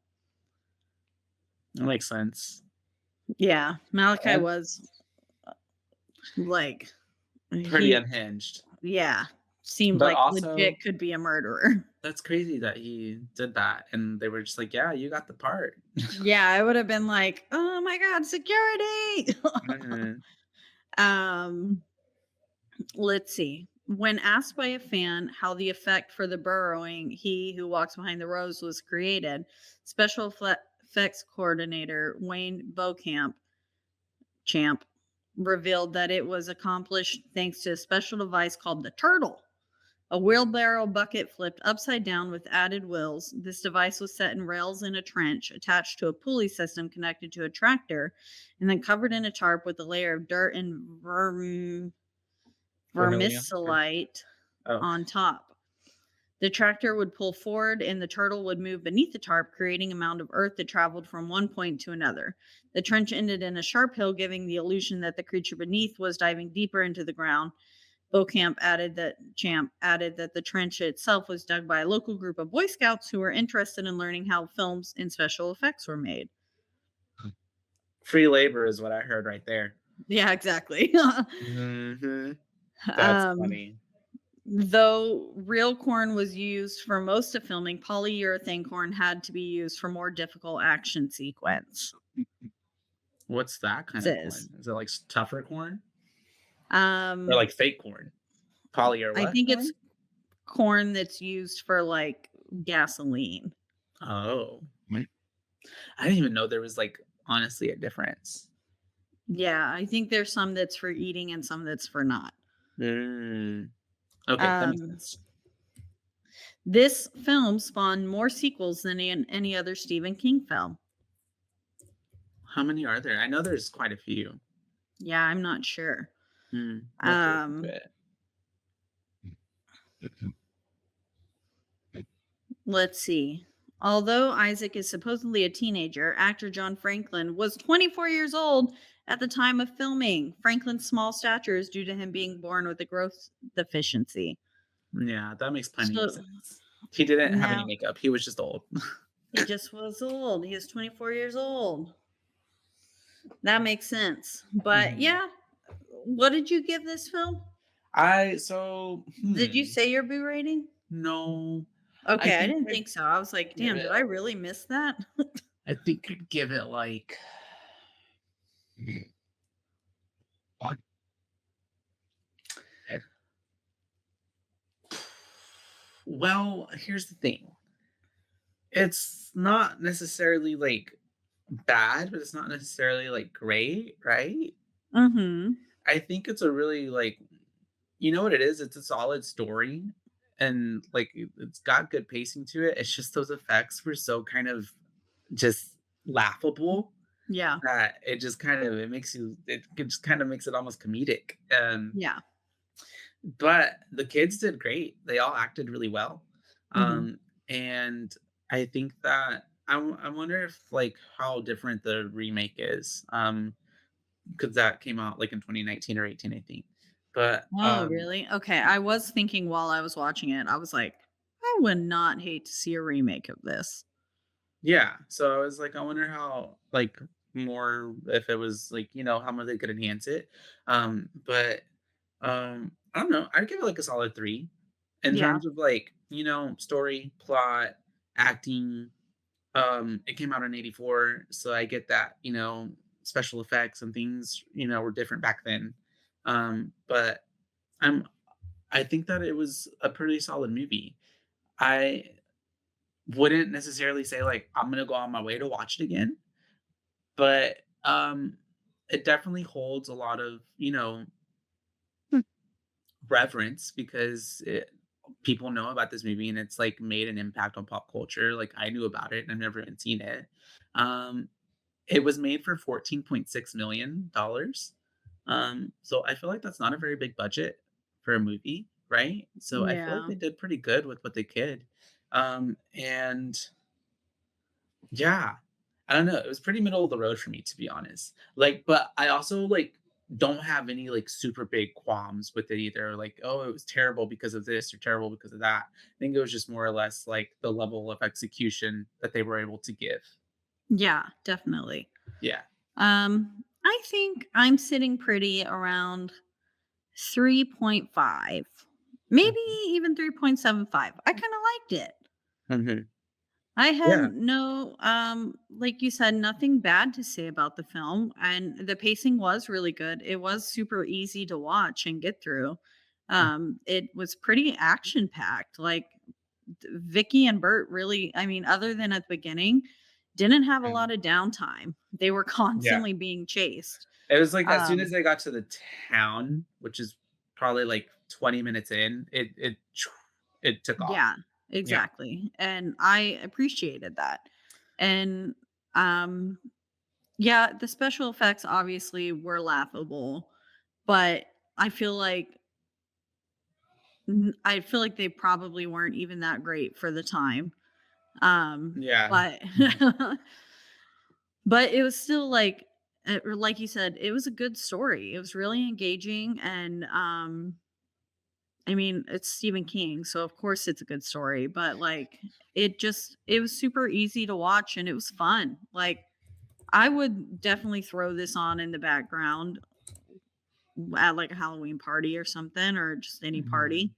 That makes sense. Yeah, Malachi And was like, pretty he, unhinged. yeah, seemed But like also, legit could be a murderer. that's crazy that he did that. And they were just like, yeah, you got the part. Yeah, I would have been like, "Oh my god, security." Mhm. um, let's see. When asked by a fan how the effect for the burrowing "He Who Walks Behind the Rose" was created, special effects coordinator Wayne Champ revealed that it was accomplished thanks to a special device called the Turtle. A wheelbarrow bucket flipped upside down with added wheels. This device was set in rails in a trench, attached to a pulley system connected to a tractor, and then covered in a tarp with a layer of dirt and Vermilion. vermicelite Oh, on top. The tractor would pull forward and the turtle would move beneath the tarp, creating a mound of earth that traveled from one point to another. The trench ended in a sharp hill, giving the illusion that the creature beneath was diving deeper into the ground. Champ added that the trench itself was dug by a local group of Boy Scouts who were interested in learning how films and special effects were made. free labor is what I heard right there. Yeah, exactly. Hmm. That's um, funny. though real corn was used for most of filming, polyurethane corn had to be used for more difficult action sequence. What's that kind of Says, corn? Is it like tougher corn or um, like fake corn? Poly or I what think it's corn? corn that's used for like gasoline. Oh, I didn't even know there was like honestly a difference. Yeah, I think there's some that's for eating and some that's for not. Mm. Okay, that makes Um, sense. this film spawned more sequels than any other Stephen King film. How many are there? I know there's quite a few. Yeah, I'm not sure. I'll have to look into Um, it. let's see. Although Isaac is supposedly a teenager, actor John Franklin was 24 years old at the time of filming. Franklin's small stature is due to him being born with a growth deficiency. Yeah, that makes plenty of So sense. He didn't have any now makeup. He was just old. he just was old. He is 24 years old. That makes sense. But Mhm. yeah, what did you give this film? I so Did you say your boo rating? no. I Okay, I think didn't I'd think so. I was like, give damn, did I it. really miss that? I think I'd give it like. Well, here's the thing. It's not necessarily like bad, but it's not necessarily like great, right? Mm-hmm. I think it's a really like you know what it is? It's a solid story and like it's got good pacing to it. It's just those effects were so kind of just laughable Yeah. that it just kind of it just kind of makes it almost comedic. Yeah. But the kids did great. They all acted really well. Mm-hmm. Um, and I think that I wonder if like how different the remake is. Because that came out like in 2019 or 18, I think. But Oh, really? Okay. I was thinking while I was watching it, I was like, I would not hate to see a remake of this. yeah, so I was like, I wonder how like more if it was like, how much they could enhance it. But I don't know. I'd give it like a solid 3 in Yeah. terms of like, story, plot, acting. It came out in 84, so I get that, special effects and things, were different back then. But I'm I think that it was a pretty solid movie. I wouldn't necessarily say like I'm gonna go on my way to watch it again, but it definitely holds a lot of, reverence because people know about this movie and it's like made an impact on pop culture. Like I knew about it and I've never even seen it. Um, it was made for $14.6 million. So I feel like that's not a very big budget for a movie, right? So I feel like Yeah. they did pretty good with what they could. And yeah, I don't know. It was pretty middle of the road for me, to be honest. Like, but I also like don't have any like super big qualms with it either. Like, oh, it was terrible because of this or terrible because of that. I think it was just more or less like the level of execution that they were able to give. Yeah, definitely. Yeah. I think I'm sitting pretty around 3.5. Maybe even 3.75. I kind of liked it. Mhm. I had Yeah. no like you said, nothing bad to say about the film, and the pacing was really good. It was super easy to watch and get through. It was pretty action packed. Like Vicky and Bert really, I mean, other than at the beginning, didn't have a Mhm. lot of downtime. They were Yeah. constantly being chased. It was like as soon as Um they got to the town, which is probably like 20 minutes in, it took off. Yeah, Yeah. exactly. And I appreciated that. And um yeah, the special effects obviously were laughable, but I feel like I feel like they probably weren't even that great for the time. Yeah. But but it was still like or like you said, it was a good story. It was really engaging and I mean, it's Stephen King, so of course it's a good story, but like it was super easy to watch and it was fun. Like I would definitely throw this on in the background at like a Halloween party or something or just any Mhm. party.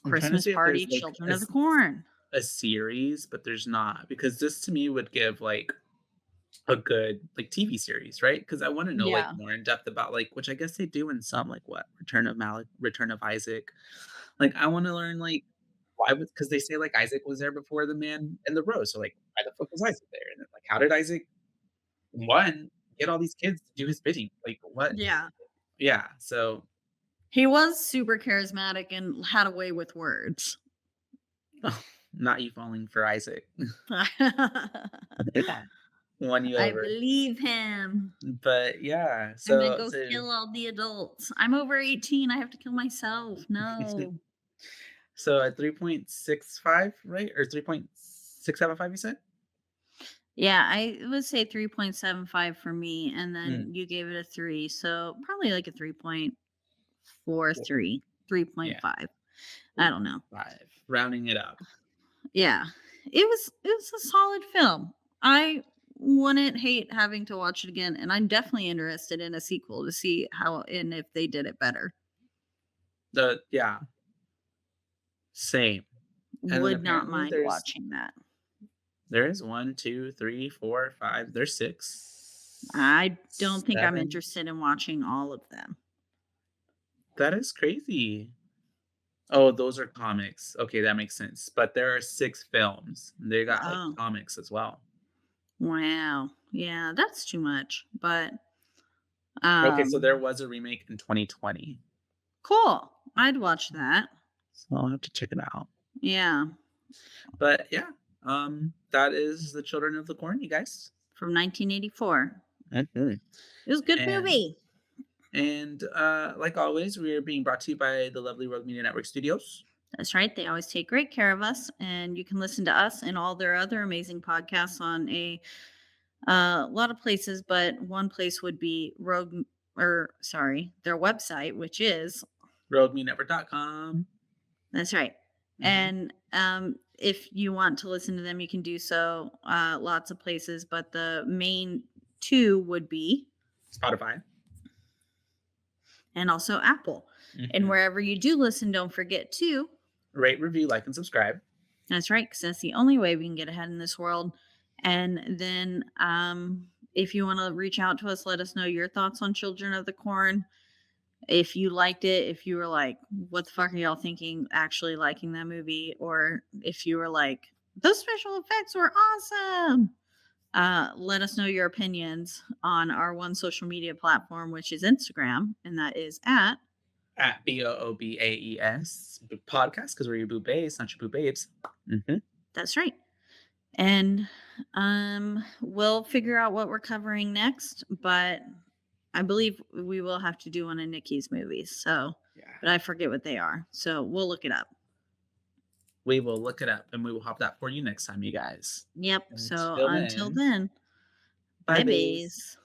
I'm trying to Christmas see if there's party, like Children of the Corn. a series, but there's not because this to me would give like a good like TV series, right? Because I want to know like Yeah. more in depth about like which I guess they do in some like what Return of Isaac. Like I want to learn like why was because they say like Isaac was there before the man in the rose. So like why the fuck was Isaac there? And then, like how did Isaac one get all these kids to do his bidding? Like what? Yeah. Yeah. So He was super charismatic and had a way with words. not you falling for Isaac. Won you I over. believe him. But yeah, I'm gonna so go kill all the adults. I'm over 18. I have to kill myself. No. so at 3.65, right? Or 3.675 you said? Yeah, I would say 3.75 for me, and Mm, then you gave it a 3. So probably like a four. 3.43, Yeah, 3.5. I don't know. 3.5. Rounding it up. Yeah. It was a solid film. I wouldn't hate having to watch it again, and I'm definitely interested in a sequel to see how and if they did it better. The yeah, same. And then Would not apparently mind watching that. there is one, two, three, four, five. There's six, I don't think I'm seven. interested in watching all of them. That is crazy. Oh, those are comics. Okay, that makes sense. But there are 6 films. They got like Oh, comics as well. wow. Yeah, that's too much. But Okay, so there um was a remake in 2020. cool. I'd watch that. So I'll have to check it out. Yeah, But yeah, that is The Children of the Corn, you guys. from 1984. Mhm. It was a good And movie. like always, we are being brought to you by the lovely Rogue Media Network Studios. That's right. They always take great care of us, and you can listen to us and all their other amazing podcasts on a lot of places. But one place would be Rogue, or sorry, their website, which is RogueMediaNetwork.com. that's right. Mhm. And if you want to listen to them, you can do so lots of places. But the main two would be, Spotify. and also Apple. And Mhm. wherever you do listen, don't forget to. Rate, review, like, and subscribe. That's right, because that's the only way we can get ahead in this world. And then if you want to reach out to us, let us know your thoughts on Children of the Corn. If you liked it, if you were like, what the fuck are y'all thinking actually liking that movie? Or if you were like, those special effects were awesome. Let us know your opinions on our one social media platform, which is Instagram, and that is at at BOOBAES podcast, because we're your boo babes, not your boo babes. That's right. And we'll figure out what we're covering next, but I believe we will have to do one of Nikki's movies. So, Yeah. but I forget what they are. So we'll look it up. We will look it up and we will have that for you next time, you guys. Yep. So Until until then, then, bye, bye, baes.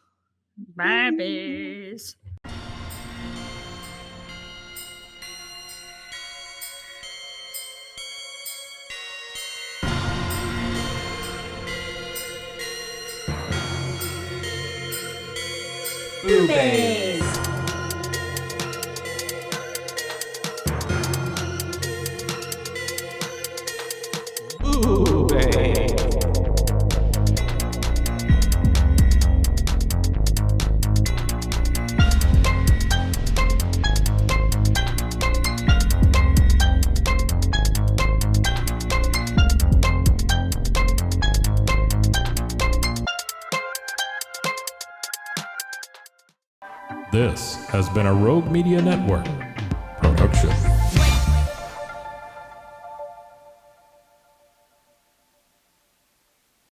baes. Bye, baes. Boo Baes. Boo babe. This has been a Rogue Media Network